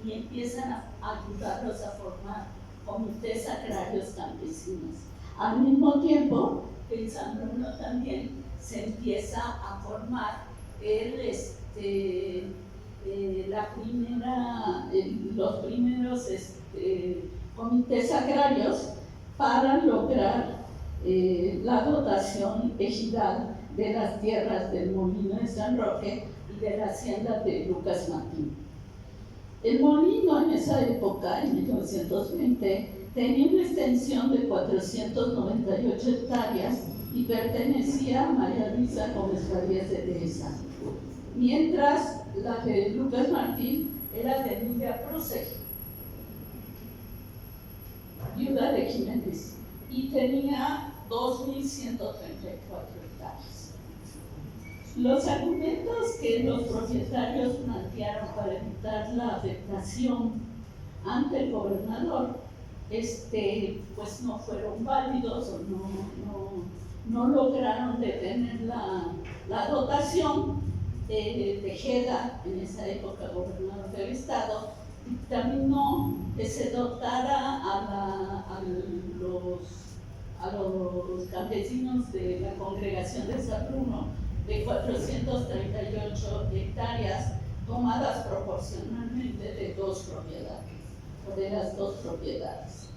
y empiezan a ayudarlos a formar comités agrarios campesinos. Al mismo tiempo, en San Bruno también se empieza a formar los primeros comités agrarios para lograr la dotación ejidal de las tierras del Molino de San Roque y de la hacienda de Lucas Martín. El molino en esa época, en 1920, tenía una extensión de 498 hectáreas y pertenecía a María Luisa Gómez Farías de Dehesa, mientras la de Lucas Martín era de Emilia Pruseg, viuda de Jiménez, y tenía 2.134 hectáreas. Los argumentos que los propietarios plantearon para evitar la afectación ante el gobernador pues no fueron válidos o no lograron detener la dotación. Tejeda, en esa época gobernador del estado, dictaminó que se dotara a los campesinos de la congregación de San Bruno de 438 hectáreas tomadas proporcionalmente de dos propiedades, o de las dos propiedades.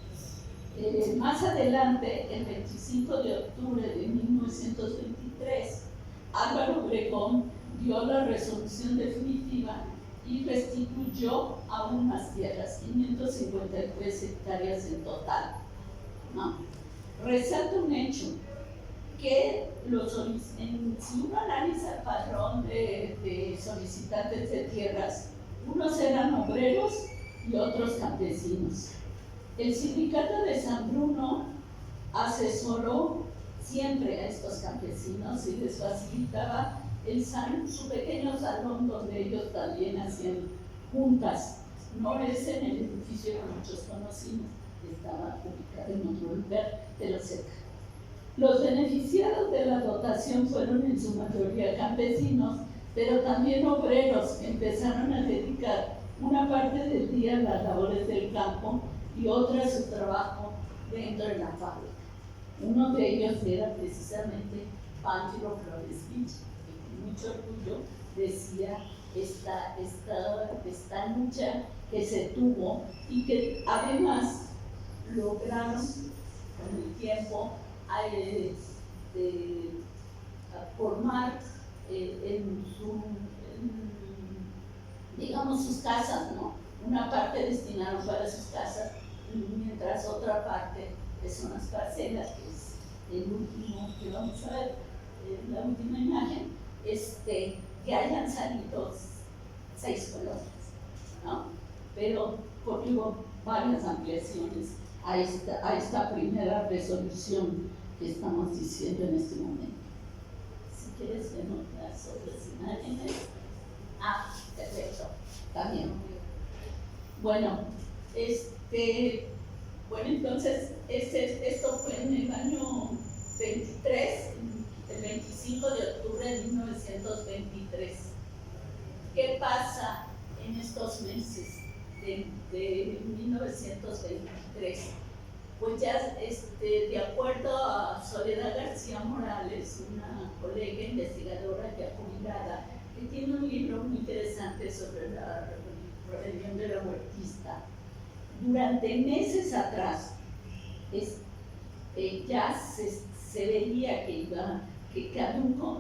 Más adelante, el 25 de octubre de 1923, Álvaro Obregón dio la resolución definitiva y restituyó aún más tierras, 553 hectáreas en total, ¿no? Resalta un hecho, que si uno analiza el padrón de solicitantes de tierras, unos eran obreros y otros campesinos. El sindicato de San Bruno asesoró siempre a estos campesinos y les facilitaba su pequeño salón donde ellos también hacían juntas. No es en el edificio que muchos conocimos, estaba ubicado en otro lugar, pero cerca. Los beneficiados de la dotación fueron en su mayoría campesinos, pero también obreros que empezaron a dedicar una parte del día a las labores del campo y otra a su trabajo dentro de la fábrica. Uno de ellos era precisamente Pancho Flores Villa, que con mucho orgullo decía esta lucha que se tuvo y que además lograron con el tiempo formar digamos sus casas, ¿no? Una parte destinaron para sus casas, mientras otra parte son las parcelas, que es el último que vamos a ver, la última imagen, que hayan salido 6 colonias, ¿no? Pero porque hubo varias ampliaciones a esta primera resolución que estamos diciendo en este momento. Si quieres vemos las otras imágenes. Perfecto, también. Bueno, entonces esto fue en el año 23, el 25 de octubre de 1923. ¿Qué pasa en estos meses de 1923? Pues ya de acuerdo a Soledad García Morales, una colega investigadora ya jubilada, que tiene un libro muy interesante sobre la rebelión de la huertista, durante meses atrás ya se veía que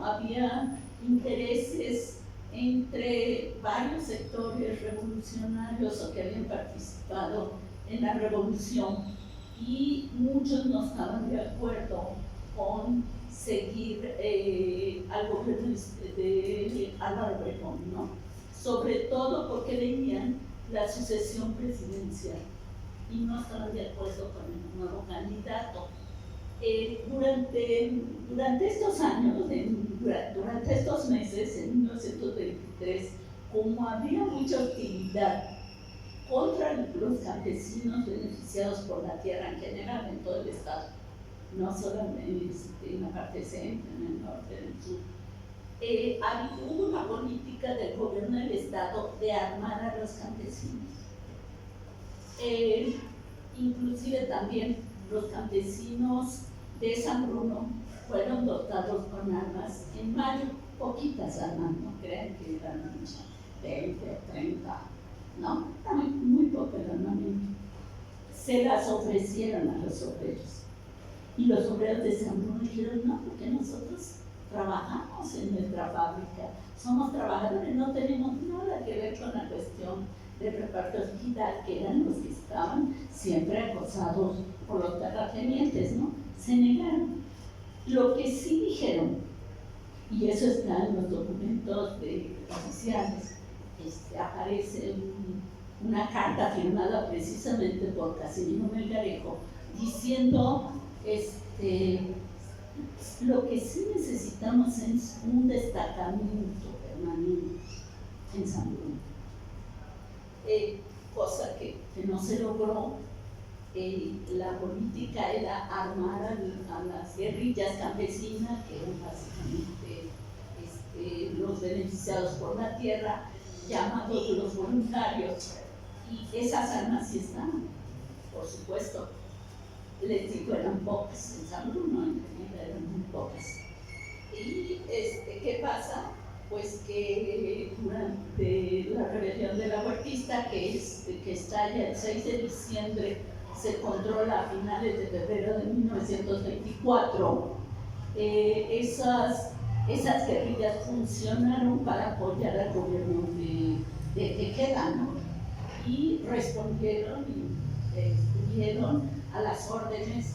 había intereses entre varios sectores revolucionarios o que habían participado en la revolución, y muchos no estaban de acuerdo con seguir al gobierno de Álvaro Obregón, ¿no? Sobre todo porque veían la sucesión presidencial y no estaban de acuerdo con el nuevo candidato. Durante estos años, durante estos meses, en 1923, como había mucha hostilidad contra los campesinos beneficiados por la tierra en general en todo el estado, no solamente en la parte centro, en el norte, en el sur, hubo una política del gobierno del estado de armar a los campesinos. Inclusive también los campesinos de San Bruno fueron dotados con armas en mayo, poquitas armas, no crean que eran 20 o 30, ¿no? Era muy poco el armamento. Se las ofrecieron a los obreros. Y los obreros de San Bruno dijeron, no, porque nosotros trabajamos en nuestra fábrica, somos trabajadores, no tenemos nada que ver con la cuestión del reparto digital, que eran los que estaban siempre acosados por los terratenientes, ¿no? Se negaron. Lo que sí dijeron, y eso está en los documentos oficiales, aparece una carta firmada precisamente por Casimiro Melgarejo diciendo lo que sí necesitamos es un destacamento permanente en San Bruno, cosa que no se logró. La política era armar a las guerrillas campesinas, que eran básicamente los beneficiados por la tierra, llamados los voluntarios, y esas armas sí están, por supuesto. Les digo, eran pocas en San Bruno, en realidad eran muy pocas. Y ¿qué pasa? Pues que durante la rebelión de la Huertista, que estalla el 6 de diciembre, se controla a finales de febrero de 1924, esas guerrillas funcionaron para apoyar al gobierno de Tejeda, ¿no? Y respondieron y dieron a las órdenes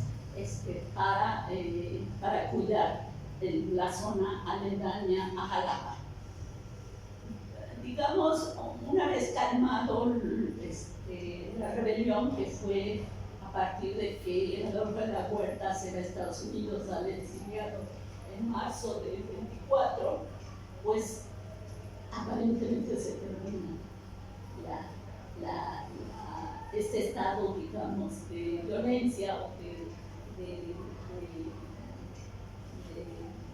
para cuidar la zona aledaña a Jalapa. Digamos, una vez calmado la rebelión, que fue a partir de que Adolfo de la Huerta se va a Estados Unidos al exiliado en marzo del 24, pues aparentemente se termina este estado, digamos, de violencia o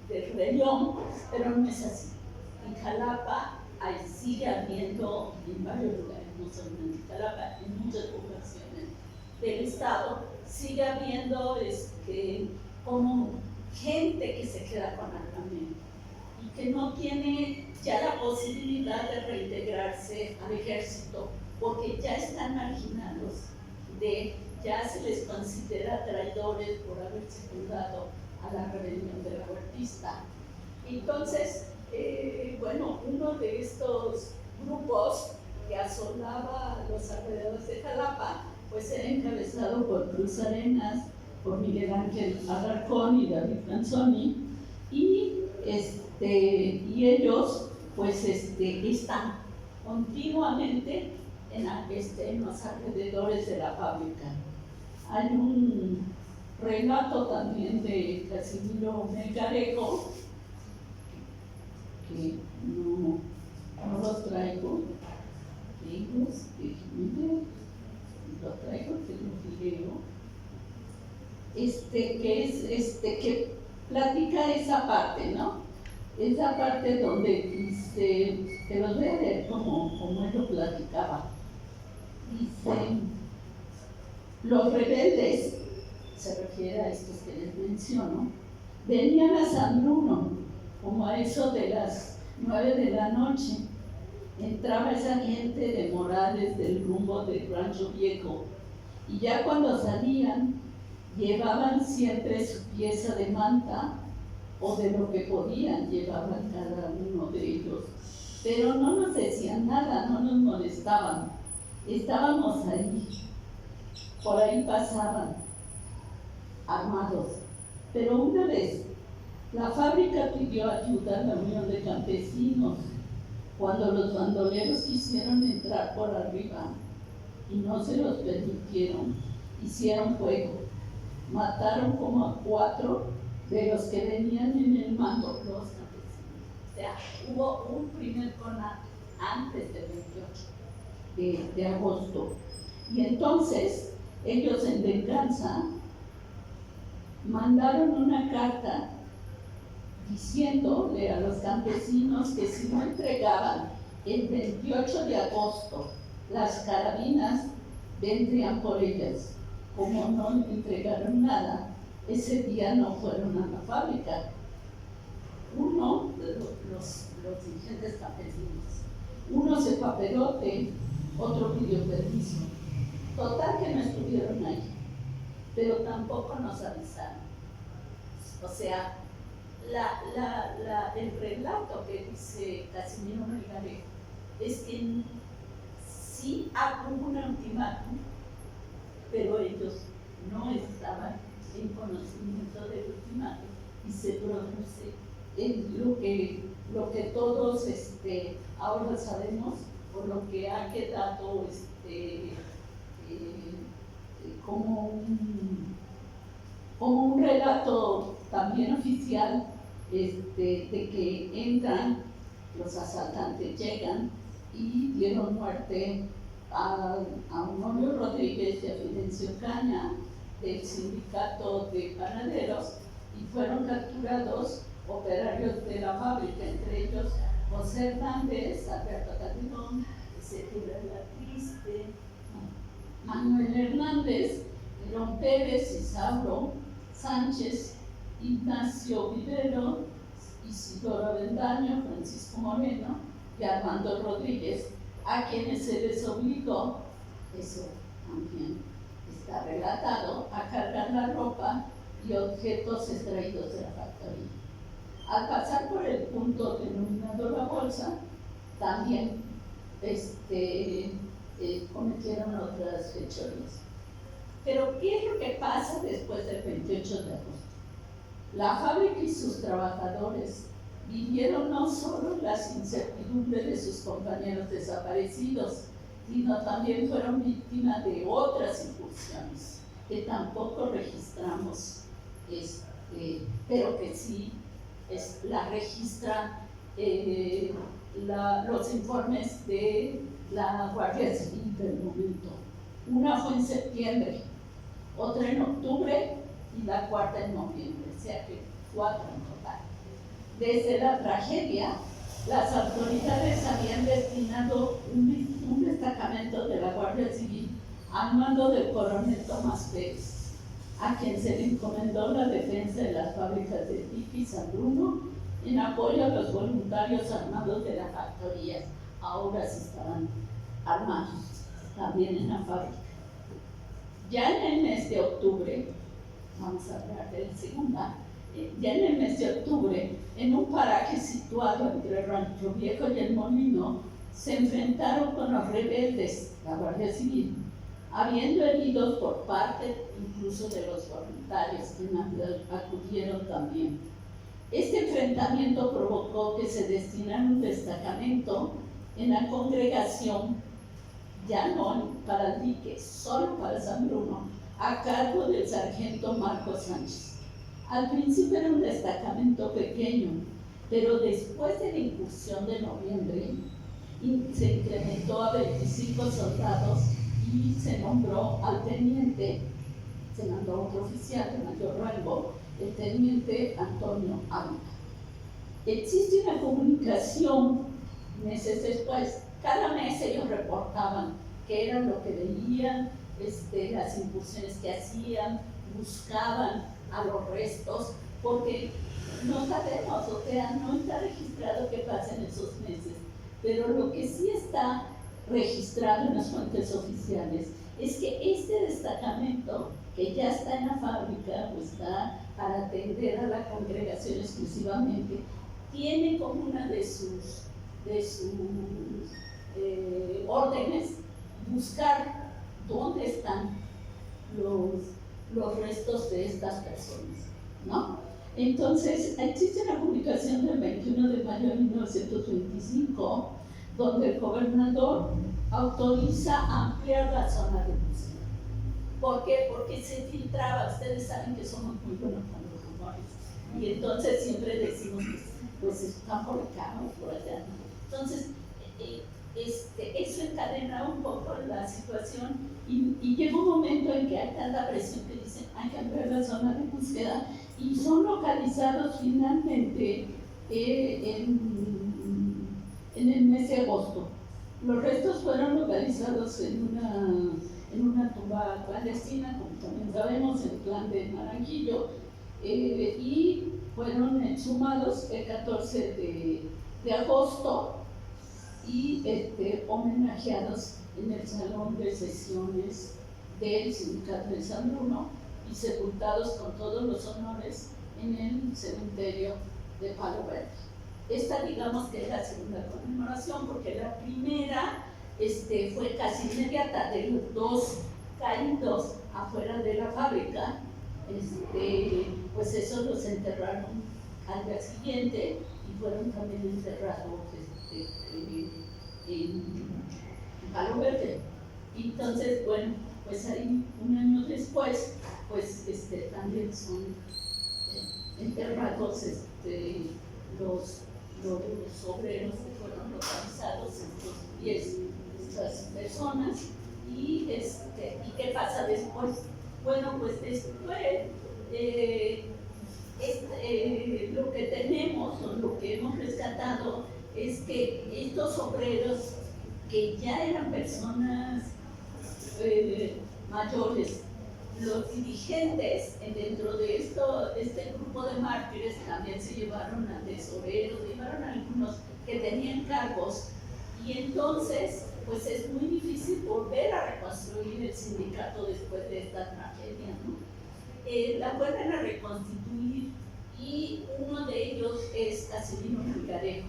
de rebelión, pero no es así. En Jalapa sigue habiendo, en varios lugares, no solamente en Jalapa, en muchas poblaciones del estado, sigue habiendo como gente que se queda con armamento y que no tiene ya la posibilidad de reintegrarse al ejército porque ya están marginados, ya se les considera traidores por haber secundado a la rebelión de la Huertista. Entonces, uno de estos grupos que asolaba los alrededores de Jalapa, pues era encabezado por Cruz Arenas, por Miguel Ángel Alarcón y David Canzoni, y ellos pues están continuamente en los alrededores de la fábrica. Hay un relato también de Casimiro Melgarejo, que no los traigo, los traigo, te los leo, que platica esa parte, ¿no? Esa parte donde dice, te los voy a leer como él lo platicaba. Dice, los rebeldes, se refiere a estos que les menciono, venían a San Bruno, como a eso de las 9 de la noche. Entraba esa gente de Morales del rumbo del Rancho Viejo, y ya cuando salían, llevaban siempre su pieza de manta, o de lo que podían, llevaban cada uno de ellos. Pero no nos decían nada, no nos molestaban. Estábamos ahí, por ahí pasaban, armados. Pero una vez, la fábrica pidió ayuda a la Unión de Campesinos, cuando los bandoleros quisieron entrar por arriba y no se los permitieron, hicieron fuego. Mataron como a 4 de los que venían en el mando, los campesinos. O sea, hubo un primer conato antes del 28 de agosto. Y entonces, ellos en venganza mandaron una carta diciéndole a los campesinos que si no entregaban el 28 de agosto las carabinas, vendrían por ellas. Como no entregaron nada, ese día no fueron a la fábrica. Uno de los dirigentes campesinos, uno se fue a Perote, otro pidió permiso. Total que no estuvieron ahí, pero tampoco nos avisaron. O sea, el relato que dice Casimiro Melgarejo es que sí hubo un ultimátum, pero ellos no estaban en conocimiento del ultimátum y se produce lo que todos ahora sabemos, o lo que ha quedado como un relato también oficial, de que entran, los asaltantes llegan y dieron muerte a Honolio Rodríguez y a Fidencio Caña del sindicato de panaderos, y fueron capturados operarios de la fábrica, entre ellos José Hernández, Alberto Calderón, Sepúlveda Triste, Manuel Hernández, León Pérez, Isauro Sánchez, Ignacio Vivero, Isidoro Avendaño, Francisco Moreno y Armando Rodríguez, a quienes se les obligó, eso también está relatado, a cargar la ropa y objetos extraídos de la factoría. Al pasar por el punto denominado La Bolsa, también cometieron otras fechorías. Pero ¿qué es lo que pasa después del 28 de agosto? La fábrica y sus trabajadores vivieron no solo las incertidumbres de sus compañeros desaparecidos, sino también fueron víctimas de otras incursiones que tampoco registramos, pero que sí la registran los informes de la Guardia Civil del momento. Una fue en septiembre, otra en octubre y la cuarta en noviembre, o sea que 4 en total. Desde la tragedia, las autoridades habían destinado un destacamento de la Guardia Civil al mando del coronel Tomás Pérez, a quien se le encomendó la defensa de las fábricas de Pipi y San Bruno en apoyo a los voluntarios armados de la factoría. Ahora sí estaban armados también en la fábrica. Ya en el mes de octubre, vamos a hablar de la segunda, ya en el mes de octubre, en un paraje situado entre Rancho Viejo y El Molino, se enfrentaron con los rebeldes, la Guardia Civil, habiendo heridos por parte incluso de los voluntarios que acudieron también. Este enfrentamiento provocó que se destinara un destacamento en la congregación, ya no para el dique, solo para San Bruno, a cargo del sargento Marcos Sánchez. Al principio era un destacamento pequeño, pero después de la incursión de noviembre se incrementó a 25 soldados y se nombró al teniente, se mandó a otro oficial de mayor rango, el teniente Antonio Ávila. Existe una comunicación meses después. Cada mes ellos reportaban qué era lo que veían, las incursiones que hacían, buscaban a los restos, porque no sabemos, o sea, no está registrado qué pasa en esos meses, pero lo que sí está registrado en las fuentes oficiales es que este destacamento, que ya está en la fábrica o está para atender a la congregación exclusivamente, tiene como una de sus órdenes buscar dónde están los restos de estas personas, ¿no? Entonces, existe una publicación del 21 de mayo de 1925 donde el gobernador autoriza ampliar la zona de búsqueda. ¿Por qué? Porque se filtraba. Ustedes saben que somos muy buenos con los rumores y entonces siempre decimos pues están por acá o por allá. Entonces, eso encadena un poco la situación y llega un momento en que hay tanta presión que dicen hay que ampliar la zona de búsqueda y son localizados finalmente en el mes de agosto. Los restos fueron localizados en una tumba clandestina, como también sabemos, en el plan de Naranjillo, y fueron exhumados el 14 de agosto y homenajeados en el salón de sesiones del Sindicato de San Bruno y sepultados con todos los honores en el cementerio de Palo Verde. Esta digamos que es la segunda conmemoración, porque la primera fue casi inmediata, de los dos caídos afuera de la fábrica, pues esos los enterraron al día siguiente y fueron también enterrados en Palo Verde. Entonces, bueno, pues ahí un año después, pues también son enterrados los obreros que fueron localizados, estos 10 estas personas. ¿Y qué pasa después? Bueno, pues después lo que tenemos o lo que hemos rescatado es que estos obreros que ya eran personas mayores, los dirigentes dentro de este grupo de mártires también se llevaron a tesoreros, llevaron a algunos que tenían cargos, y entonces pues es muy difícil volver a reconstruir el sindicato después de esta tragedia, ¿no? La vuelven a reconstituir y uno de ellos es Casimiro Melgarejo,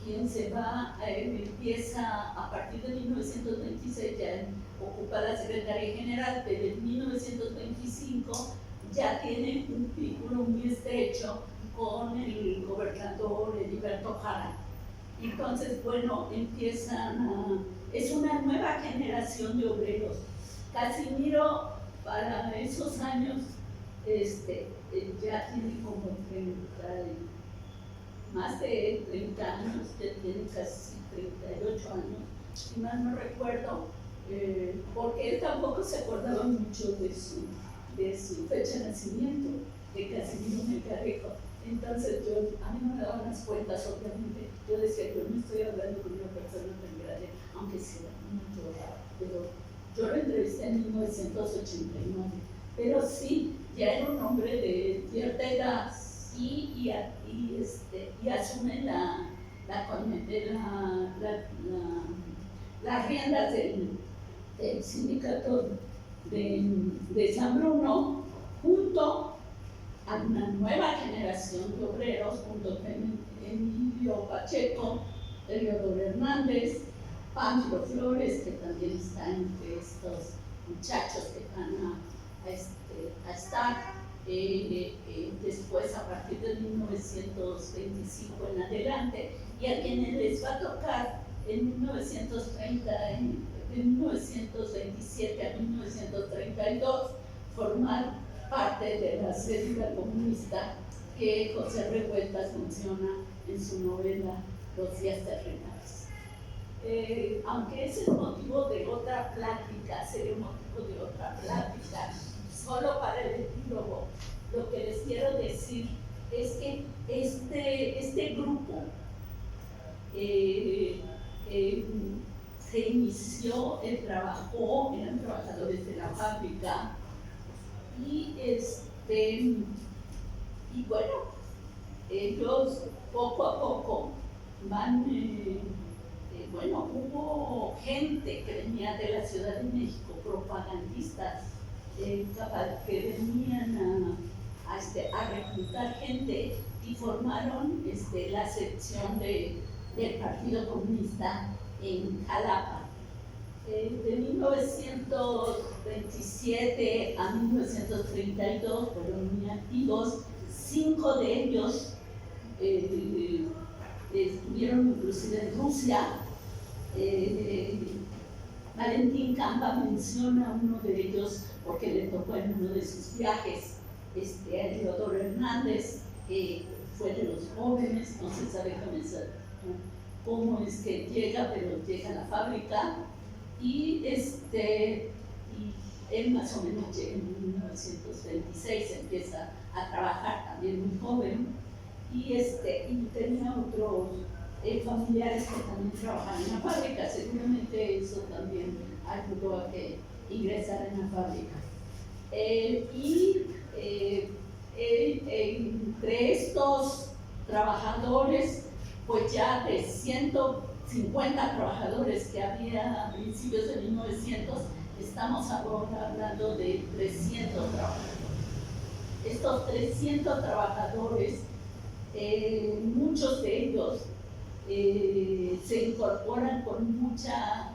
quien se va, empieza a partir de 1926, ya ocupa la Secretaría General, pero en 1925 ya tiene un vínculo muy estrecho con el gobernador Heriberto Jara. Entonces, bueno, es una nueva generación de obreros. Casimiro, para esos años, ya tiene como más de 30 años, ya tiene casi 38 años, si mal no recuerdo, porque él tampoco se acordaba mucho de su fecha de nacimiento, de Casimiro Melgarejo. Entonces a mí no me daban las cuentas, obviamente. Yo decía, yo no estoy hablando con una persona tan grande, aunque sea mucho, pero yo lo entrevisté en 1989. Pero sí, ya era un hombre de cierta edad y asume las riendas del sindicato de San Bruno, junto a una nueva generación de obreros, junto con Emilio Pacheco, Eleodoro Hernández, Pánfilo Flores, que también está entre estos muchachos que van a estar después, a partir de 1925 en adelante, y a quienes les va a tocar en 1930, de 1927 a 1932, formar parte de la célula comunista que José Revueltas menciona en su novela Los días terrenales. Aunque ese es motivo de otra plática, sería motivo de otra plática, solo para el epílogo, lo que les quiero decir es que este grupo se inició, eran trabajadores de la fábrica, y bueno, ellos poco a poco van, bueno, hubo gente que venía de la Ciudad de México, propagandistas, que venían a reclutar gente y formaron la sección del Partido Comunista en Jalapa. De 1927 a 1932 fueron muy activos. 5 de ellos estuvieron inclusive en Rusia. Valentín Campa menciona a uno de ellos porque le tocó en uno de sus viajes a Eleodoro Hernández, que fue de los jóvenes, no se sabe cómo es que llega, pero llega a la fábrica, y él más o menos llega en 1926, empieza a trabajar también muy joven, y tenía otros familiares que también trabajaban en la fábrica. Seguramente eso también ayudó a que ingresara en la fábrica. Entre estos trabajadores, pues ya de 150 trabajadores que había a principios de 1900, estamos ahora hablando de 300 trabajadores. Estos 300 trabajadores muchos de ellos se incorporan con mucha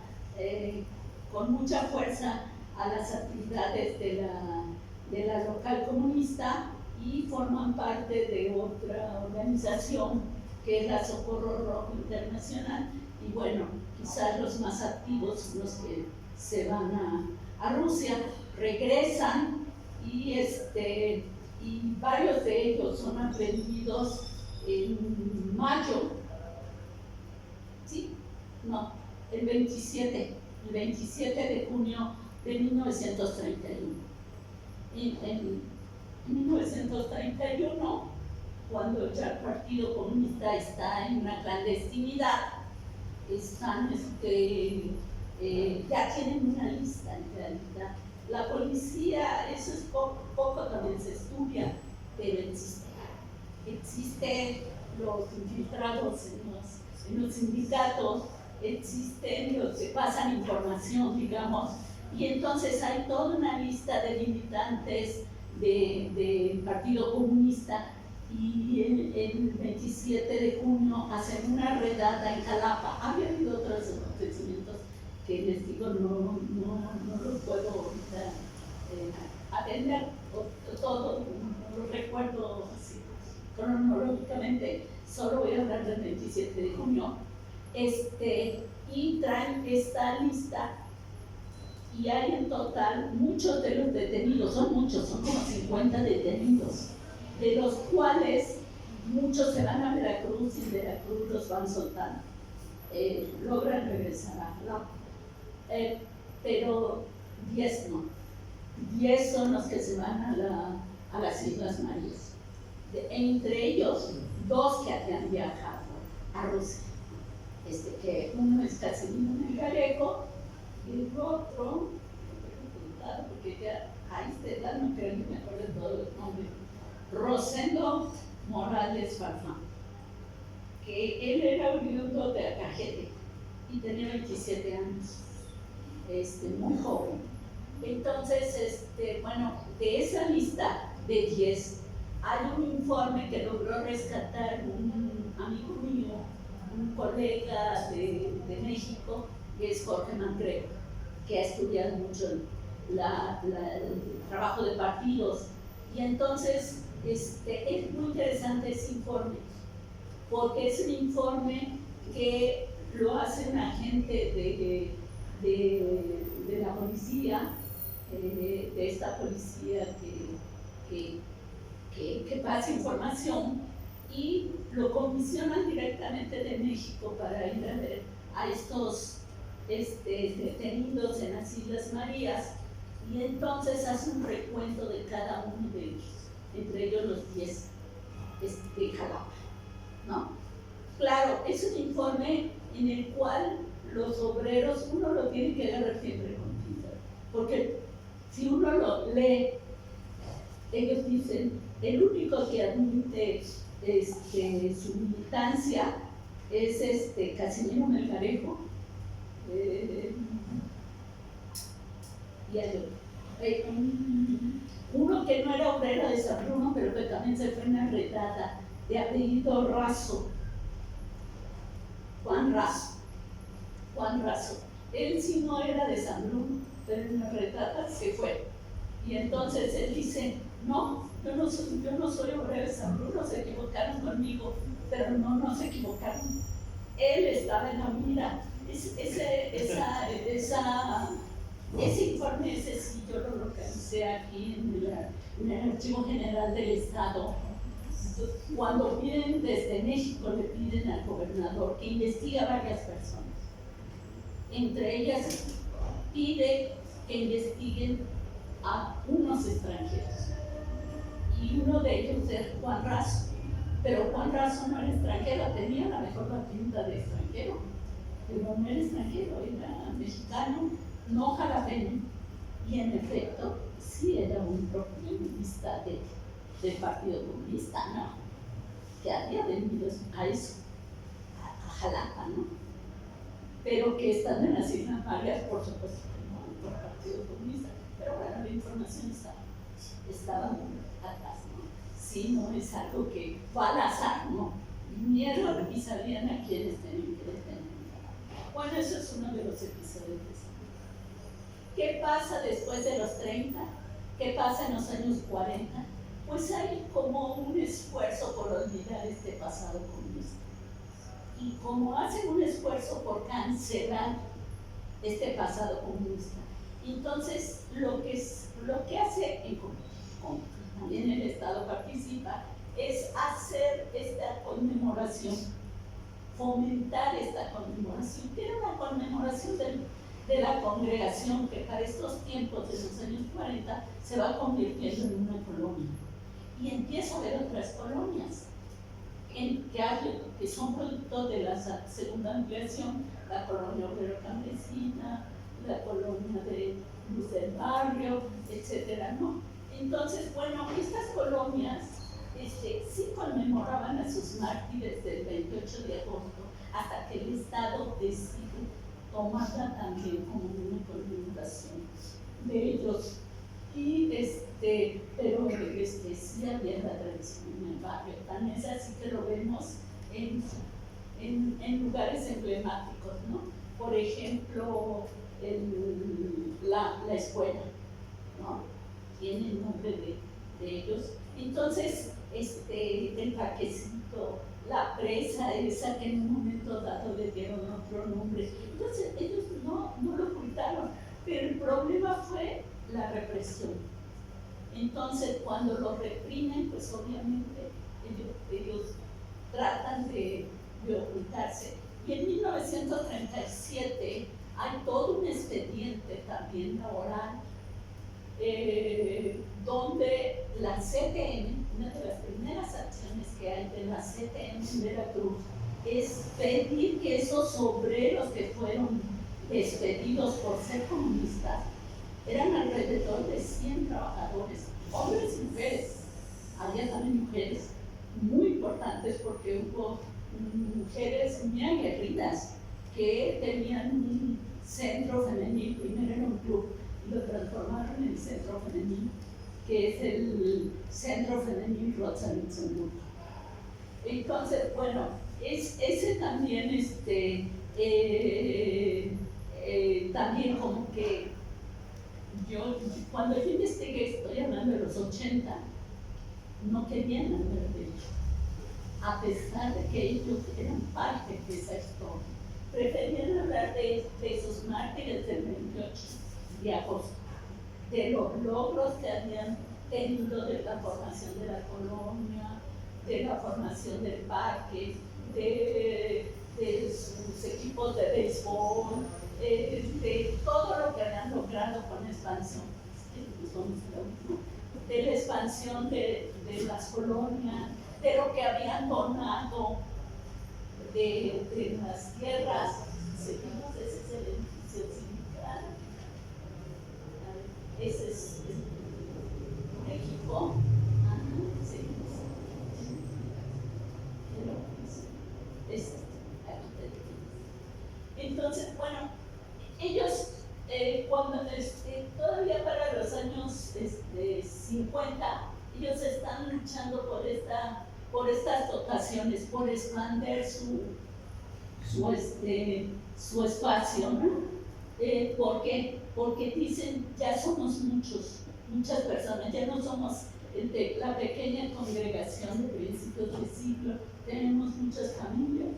fuerza a las actividades de la local comunista y forman parte de otra organización que es la Socorro Rojo Internacional. Y bueno, quizás los más activos son los que se van a Rusia, regresan y varios de ellos son aprendidos en mayo, ¿sí? No, el 27 de junio de 1931. Y en 1931, cuando ya el Partido Comunista está en una clandestinidad, ya tienen una lista en realidad. La policía, eso es poco también se estudia, pero existen los infiltrados en los sindicatos, existen los que pasan información, digamos, y entonces hay toda una lista de militantes del Partido Comunista, y el 27 de junio hacen una redada en Jalapa. Había habido otros acontecimientos que les digo, no los puedo ahorita atender todo, no lo recuerdo así cronológicamente, solo voy a hablar del 27 de junio. Y traen esta lista, y hay en total muchos de los detenidos, son muchos, son como 50 detenidos, de los cuales muchos se van a Veracruz y Veracruz los van soltando, logran regresar a Jalapa, pero 10 no, 10 son los que se van a las Islas Marías, entre ellos 2 que habían viajado a Rusia, que uno es Casimiro Melgarejo y el otro, porque ya ahí no creo que me acuerdo de todos los nombres, Rosendo Morales Farfán, que él era oriundo de Acajete y tenía 27 años, muy joven. Entonces, bueno, de esa lista de 10, hay un informe que logró rescatar un amigo mío, un colega de México, que es Jorge Mancreo, que ha estudiado mucho el trabajo de partidos. Y entonces es muy interesante ese informe, porque es un informe que lo hace un agente de la policía, de esta policía que pasa información, y lo comisionan directamente de México para ir a ver a estos detenidos en las Islas Marías, y entonces hace un recuento de cada uno de ellos, entre ellos los 10 de Jalapa, ¿no? Claro, es un informe en el cual los obreros, uno lo tiene que agarrar siempre con pinza, porque si uno lo lee, ellos dicen, el único que admite su militancia es Casimiro Melgarejo, y hay otro. Uno que no era obrero de San Bruno, pero que también se fue en la redada, de apellido Razo, Juan Razo. Él sí no era de San Bruno, pero en la redada se fue. Y entonces él dice, no, yo no soy obrero de San Bruno, se equivocaron conmigo, pero no se equivocaron. Él estaba en la mira. Ese informe, sí yo lo localicé aquí en el Archivo General del Estado. Cuando piden desde México, le piden al gobernador que investigue a varias personas. Entre ellas, pide que investiguen a unos extranjeros. Y uno de ellos es Juan Razo. Pero Juan Razo no era extranjero, tenía la mejor pinta de extranjero, pero no era extranjero, era mexicano, no jalapeño. Y en efecto, sí era un propagandista del Partido Comunista, ¿no? Que había venido a eso, a Jalapa, ¿no? Pero que estando en las Islas Marías, por supuesto, no por el Partido Comunista. Pero bueno, la información estaba muy atrás, ¿no? Sí, no es algo que fue al azar, no. Vinieron y sabían a quiénes tenían que detener. Bueno, eso es uno de los episodios de San Luis. ¿Qué pasa después de los 30? ¿Qué pasa en los años 40? Pues hay como un esfuerzo por olvidar este pasado comunista. Y como hacen un esfuerzo por cancelar este pasado comunista, entonces lo que hace, también el Estado participa, es hacer esta conmemoración, fomentar esta conmemoración, que era una conmemoración de la congregación que para estos tiempos de los años 40 se va convirtiendo en una colonia. Y empieza a haber otras colonias que son producto de la segunda ampliación, la colonia obrero campesina, la colonia de Luz del Barrio, etcétera, ¿no? Entonces, bueno, estas colonias sí conmemoraban a sus mártires del 28 de agosto hasta que el Estado decide tomarla también como una conmemoración de ellos. Y pero sí había la tradición en el barrio, tan es así que lo vemos en lugares emblemáticos, ¿no? Por ejemplo, la escuela, ¿no? Tiene el nombre de ellos. Entonces, el parquecito, la presa esa que en un momento dado le dieron otro nombre. Entonces, ellos no lo ocultaron, pero el problema fue la represión. Entonces, cuando lo reprimen, pues obviamente ellos tratan de ocultarse. Y en 1937 hay todo un expediente también laboral donde la CTM, una de las primeras acciones que hay de la CTM en Veracruz, es pedir que esos obreros que fueron despedidos por ser comunistas, eran alrededor de 100 trabajadores, hombres y mujeres. Había también mujeres muy importantes porque hubo mujeres muy aguerridas que tenían un centro femenil, primero era un club y lo transformaron en centro femenil, que es el Centro Femenil Rosa Luxemburgo. Entonces, bueno, ese también, también como que cuando yo investigué, estoy hablando de los 80, no querían hablar de ello, a pesar de que ellos eran parte de esa historia. Preferían hablar de esos mártires del 28 de agosto, de los logros que habían tenido de la formación de la colonia, de la formación del parque, de sus equipos de béisbol, de todo lo que habían logrado con la expansión, de la expansión de las colonias, de lo que habían donado de las tierras. Seguimos, ese es el edificio sindical. Ese es México. Seguimos. Entonces, bueno, ellos cuando todavía para los años 50, ellos están luchando por estas dotaciones, por expandir su espacio, ¿no? ¿Por qué? Porque dicen, ya somos muchas personas, ya no somos la pequeña congregación de principios de siglo, tenemos muchas familias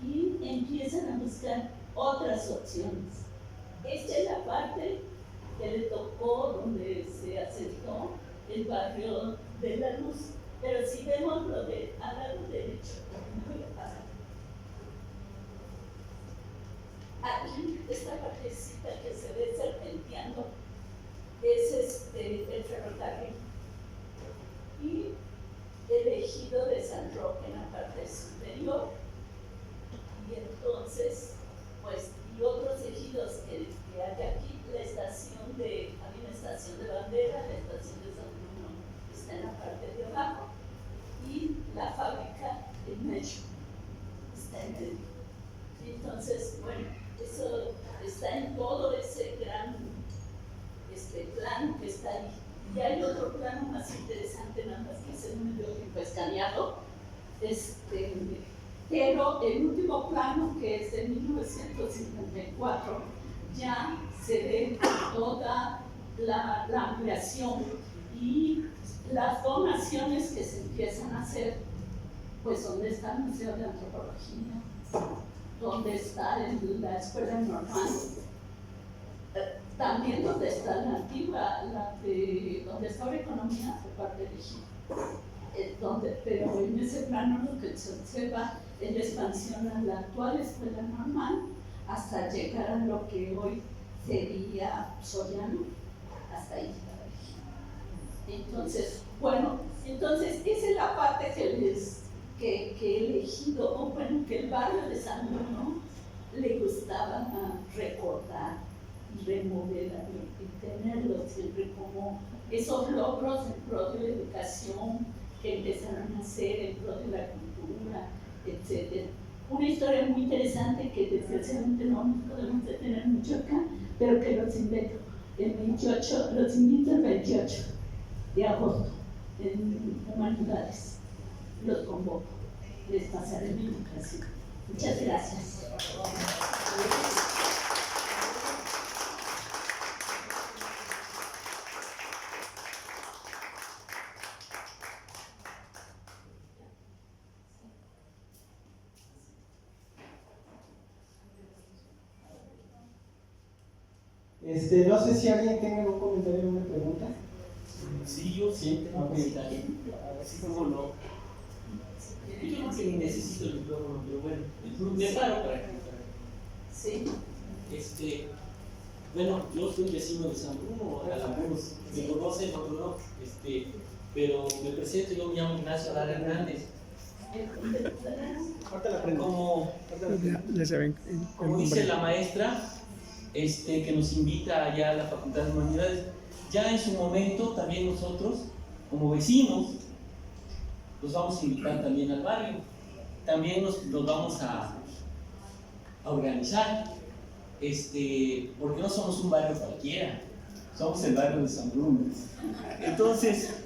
y empiezan a buscar otras opciones. Esta es la parte que le tocó, donde se aceptó el barrio de la Luz. Pero si vemos al lado derecho, aquí, esta partecita que se ve serpenteando, es el ferrocarril. Y el ejido de San Roque en la parte superior. Y entonces, pues, y otros ejidos que hay aquí, había una estación de Bandera, la estación de San Bruno está en la parte de abajo, y la fábrica de México está en medio. Entonces, bueno, eso está en todo ese gran plano que está ahí Y hay otro plano más interesante, nada más que se me dio tiempo escaneado. Pero el último plano, que es de 1954, ya se ve toda la ampliación y las donaciones que se empiezan a hacer, pues donde está el Museo de Antropología, donde está la Escuela Normal, también donde está la antigua, donde está la economía por parte de Egipto. Pero en ese plano lo que se observa es la expansión a la actual Escuela Normal hasta llegar a lo que hoy sería Soriano, hasta ahí. Entonces, bueno, esa es la parte que he elegido, o bueno, que el barrio de San Bruno le gustaba recordar y remodelar y tenerlo siempre como esos logros en pro de la educación que empezaron a hacer, en pro de la cultura, etc. Una historia muy interesante que desgraciadamente no podemos detener mucho acá, pero que los invito el 28 de agosto en Humanidades. Los convoco, les pasaré mi educación. Muchas gracias. No sé si alguien tenga algún comentario o una pregunta. Sí, yo sí tengo un comentario. Así como no. Yo creo que ni necesito el micrófono, pero bueno, me paro para que. Sí. Bueno, yo soy vecino de San Bruno, algunos me conocen, otros no. Pero me presento, yo me llamo Ignacio Lara Hernández. Como dice la maestra, que nos invita allá a la Facultad de Humanidades, ya en su momento también nosotros, como vecinos, los vamos a invitar también al barrio. También nos vamos a organizar, porque no somos un barrio cualquiera, somos el barrio de San Bruno. Entonces,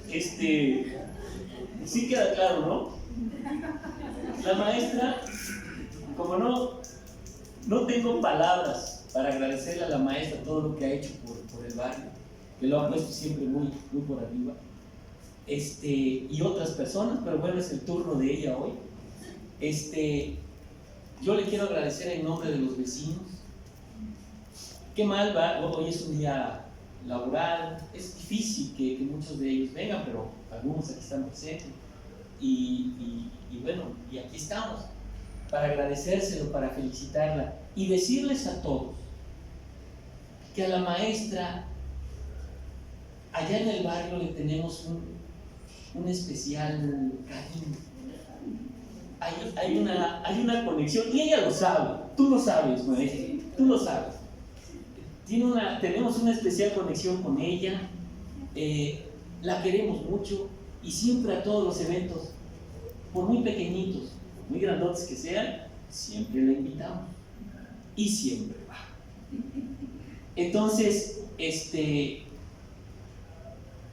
sí queda claro, ¿no? La maestra, como no tengo palabras para agradecerle a la maestra todo lo que ha hecho por el barrio, que lo ha puesto siempre muy, muy por arriba, y otras personas, pero bueno, es el turno de ella hoy. Yo le quiero agradecer en nombre de los vecinos. Qué mal va, hoy es un día laboral, es difícil que muchos de ellos vengan, pero algunos aquí están presentes. Y bueno, y aquí estamos para agradecérselo, para felicitarla y decirles a todos que a la maestra allá en el barrio le tenemos un especial cariño. Hay una conexión y ella lo sabe, tú lo sabes, maestra, tú lo sabes. Tenemos una especial conexión con ella, la queremos mucho y siempre a todos los eventos, por muy pequeñitos, muy grandotes que sean, siempre la invitamos y siempre va. Entonces,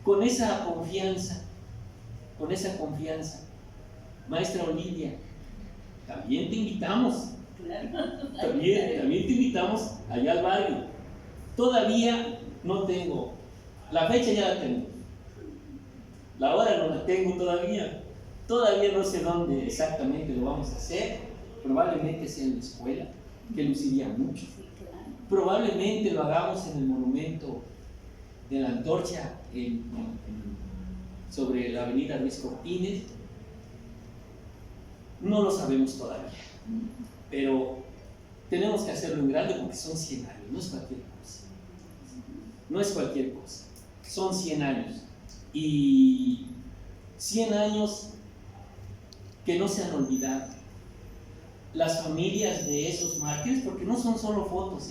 con esa confianza, maestra Olivia, también te invitamos, también te invitamos allá al barrio. Todavía no tengo, la fecha ya la tengo, la hora no la tengo todavía no sé dónde exactamente lo vamos a hacer, probablemente sea en la escuela, que luciría mucho, probablemente lo hagamos en el monumento de la Antorcha sobre la avenida Luis Cortines. No lo sabemos todavía, pero tenemos que hacerlo en grande porque son 100 años, no es cualquier cosa, son 100 años y 100 años que no se han olvidado. Las familias de esos mártires, porque no son solo fotos,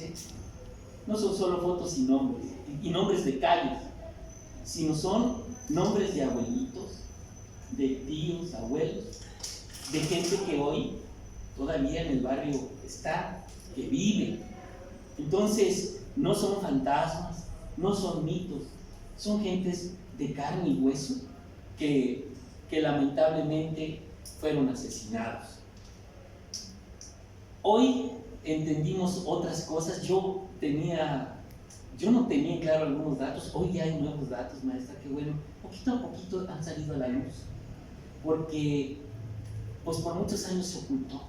no son solo fotos y nombres de calles, sino son nombres de abuelitos, de tíos, abuelos, de gente que hoy todavía en el barrio está, que vive. Entonces, no son fantasmas, no son mitos, son gentes de carne y hueso que lamentablemente fueron asesinados. Hoy entendimos otras cosas. Yo no tenía claro algunos datos. Hoy ya hay nuevos datos, maestra, que bueno, poquito a poquito han salido a la luz, porque pues por muchos años se ocultó.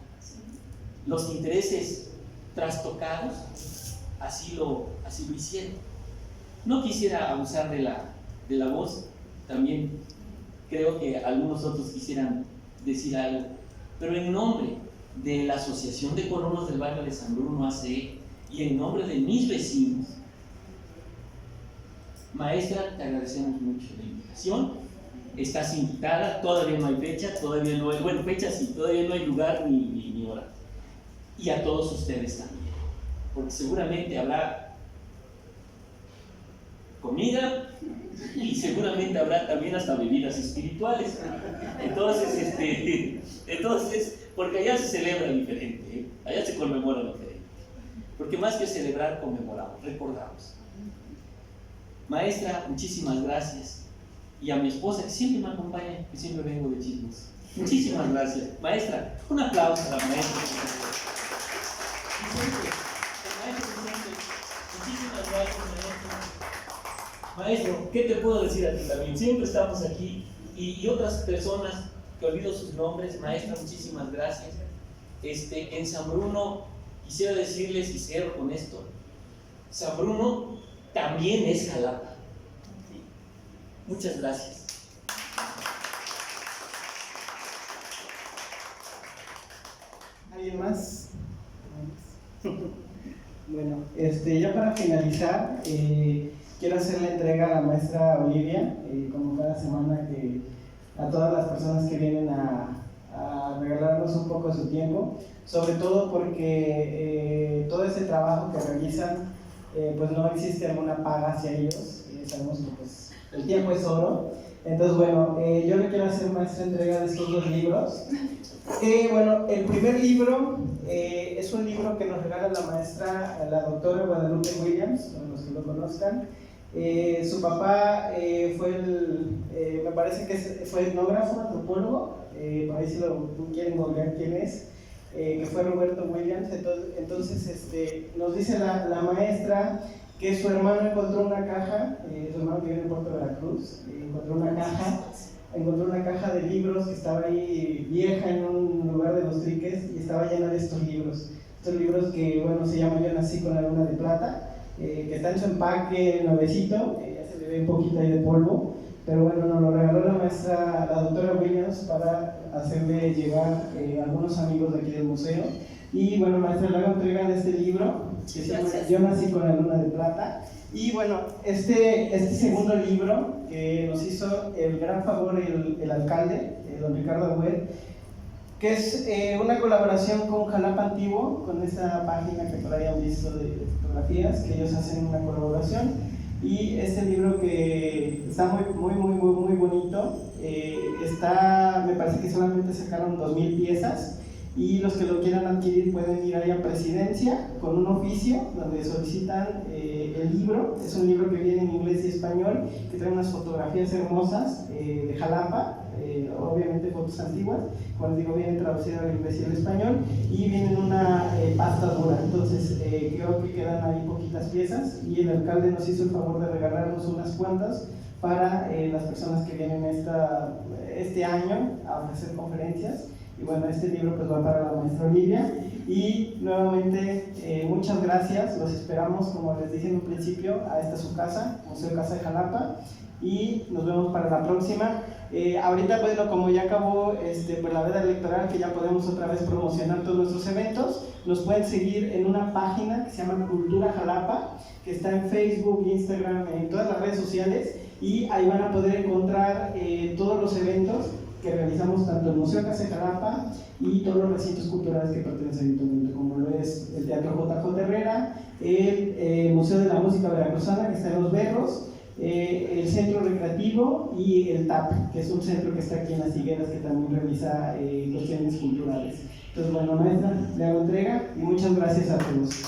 Los intereses trastocados así lo hicieron. No quisiera abusar de la voz, también creo que algunos otros quisieran decir algo, pero en nombre de la Asociación de Colonos del Barrio de San Bruno ACE y en nombre de mis vecinos, maestra, te agradecemos mucho la invitación. Estás invitada, todavía no hay fecha, todavía no hay lugar ni hora. Y a todos ustedes también, porque seguramente habrá comida y seguramente habrá también hasta bebidas espirituales. Entonces, porque allá se celebra diferente, ¿eh? Allá se conmemora diferente. Porque más que celebrar, conmemoramos, recordamos. Maestra, muchísimas gracias. Y a mi esposa, que siempre me acompaña, que siempre vengo de chismes. Muchísimas gracias. Maestra, un aplauso a la maestra. Muchísimas gracias, maestro. Maestro, ¿qué te puedo decir a ti también? Siempre estamos aquí y otras personas que olvido sus nombres. Maestra, muchísimas gracias. En San Bruno, quisiera decirles, y cierro con esto, San Bruno también es Jalapa. Muchas gracias. ¿Alguien más? Bueno, ya para finalizar, quiero hacer la entrega a la maestra Olivia, como cada semana, a todas las personas que vienen a regalarnos un poco de su tiempo, sobre todo porque todo ese trabajo que realizan, pues no existe alguna paga hacia ellos. Sabemos que pues, el tiempo es oro. Entonces, bueno, yo le quiero hacer maestra entrega de estos 2 libros. Bueno, el primer libro es un libro que nos regala la maestra, la doctora Guadalupe Williams, para los que lo conozcan. Su papá me parece que fue etnógrafo, antropólogo, por ahí si lo quieren googlear quién es, que fue Roberto Williams. Entonces nos dice la maestra que su hermano encontró una caja, su hermano que vive en Puerto Veracruz, encontró una caja de libros que estaba ahí vieja en un lugar de Los Triques y estaba llena de estos libros que, bueno, se llaman Yo nací con la luna de plata, que está en su empaque nuevecito, ya se le ve un poquito ahí de polvo, pero bueno, nos lo regaló la maestra, la doctora Williams, para hacerle llegar a algunos amigos de aquí del museo. Y bueno, maestra, le hago entrega de este libro que se llama Yo nací con la luna de plata. Y bueno, este segundo libro que nos hizo el gran favor el alcalde, don Ricardo Agüed, que es una colaboración con Jalapa Antiguo, con esta página que por ahí han visto de fotografías, que ellos hacen una colaboración. Y este libro que está muy bonito, me parece que solamente sacaron 2,000 piezas. Y los que lo quieran adquirir pueden ir ahí a Presidencia con un oficio donde solicitan el libro. Es un libro que viene en inglés y español, que trae unas fotografías hermosas de Jalapa, obviamente fotos antiguas, como les digo, viene traducido al inglés y al español, y viene en una pasta dura. Entonces creo que quedan ahí poquitas piezas y el alcalde nos hizo el favor de regalarnos unas cuantas para las personas que vienen este año a ofrecer conferencias. Y bueno, este libro pues va para la maestra Olivia. Y nuevamente, muchas gracias. Los esperamos, como les dije en un principio, a esta su casa, Museo Casa de Jalapa. Y nos vemos para la próxima. Ahorita, bueno, como ya acabó pues, la veda electoral, que ya podemos otra vez promocionar todos nuestros eventos, nos pueden seguir en una página que se llama Cultura Jalapa, que está en Facebook, Instagram, en todas las redes sociales. Y ahí van a poder encontrar todos los eventos que realizamos tanto el Museo Casa de Jalapa y todos los recintos culturales que pertenecen al ayuntamiento, como lo es el Teatro JJ Herrera, el Museo de la Música Veracruzana, que está en Los Berros, el Centro Recreativo y el TAP, que es un centro que está aquí en Las Higueras, que también realiza cuestiones culturales. Entonces, bueno, maestra, le hago entrega y muchas gracias a todos.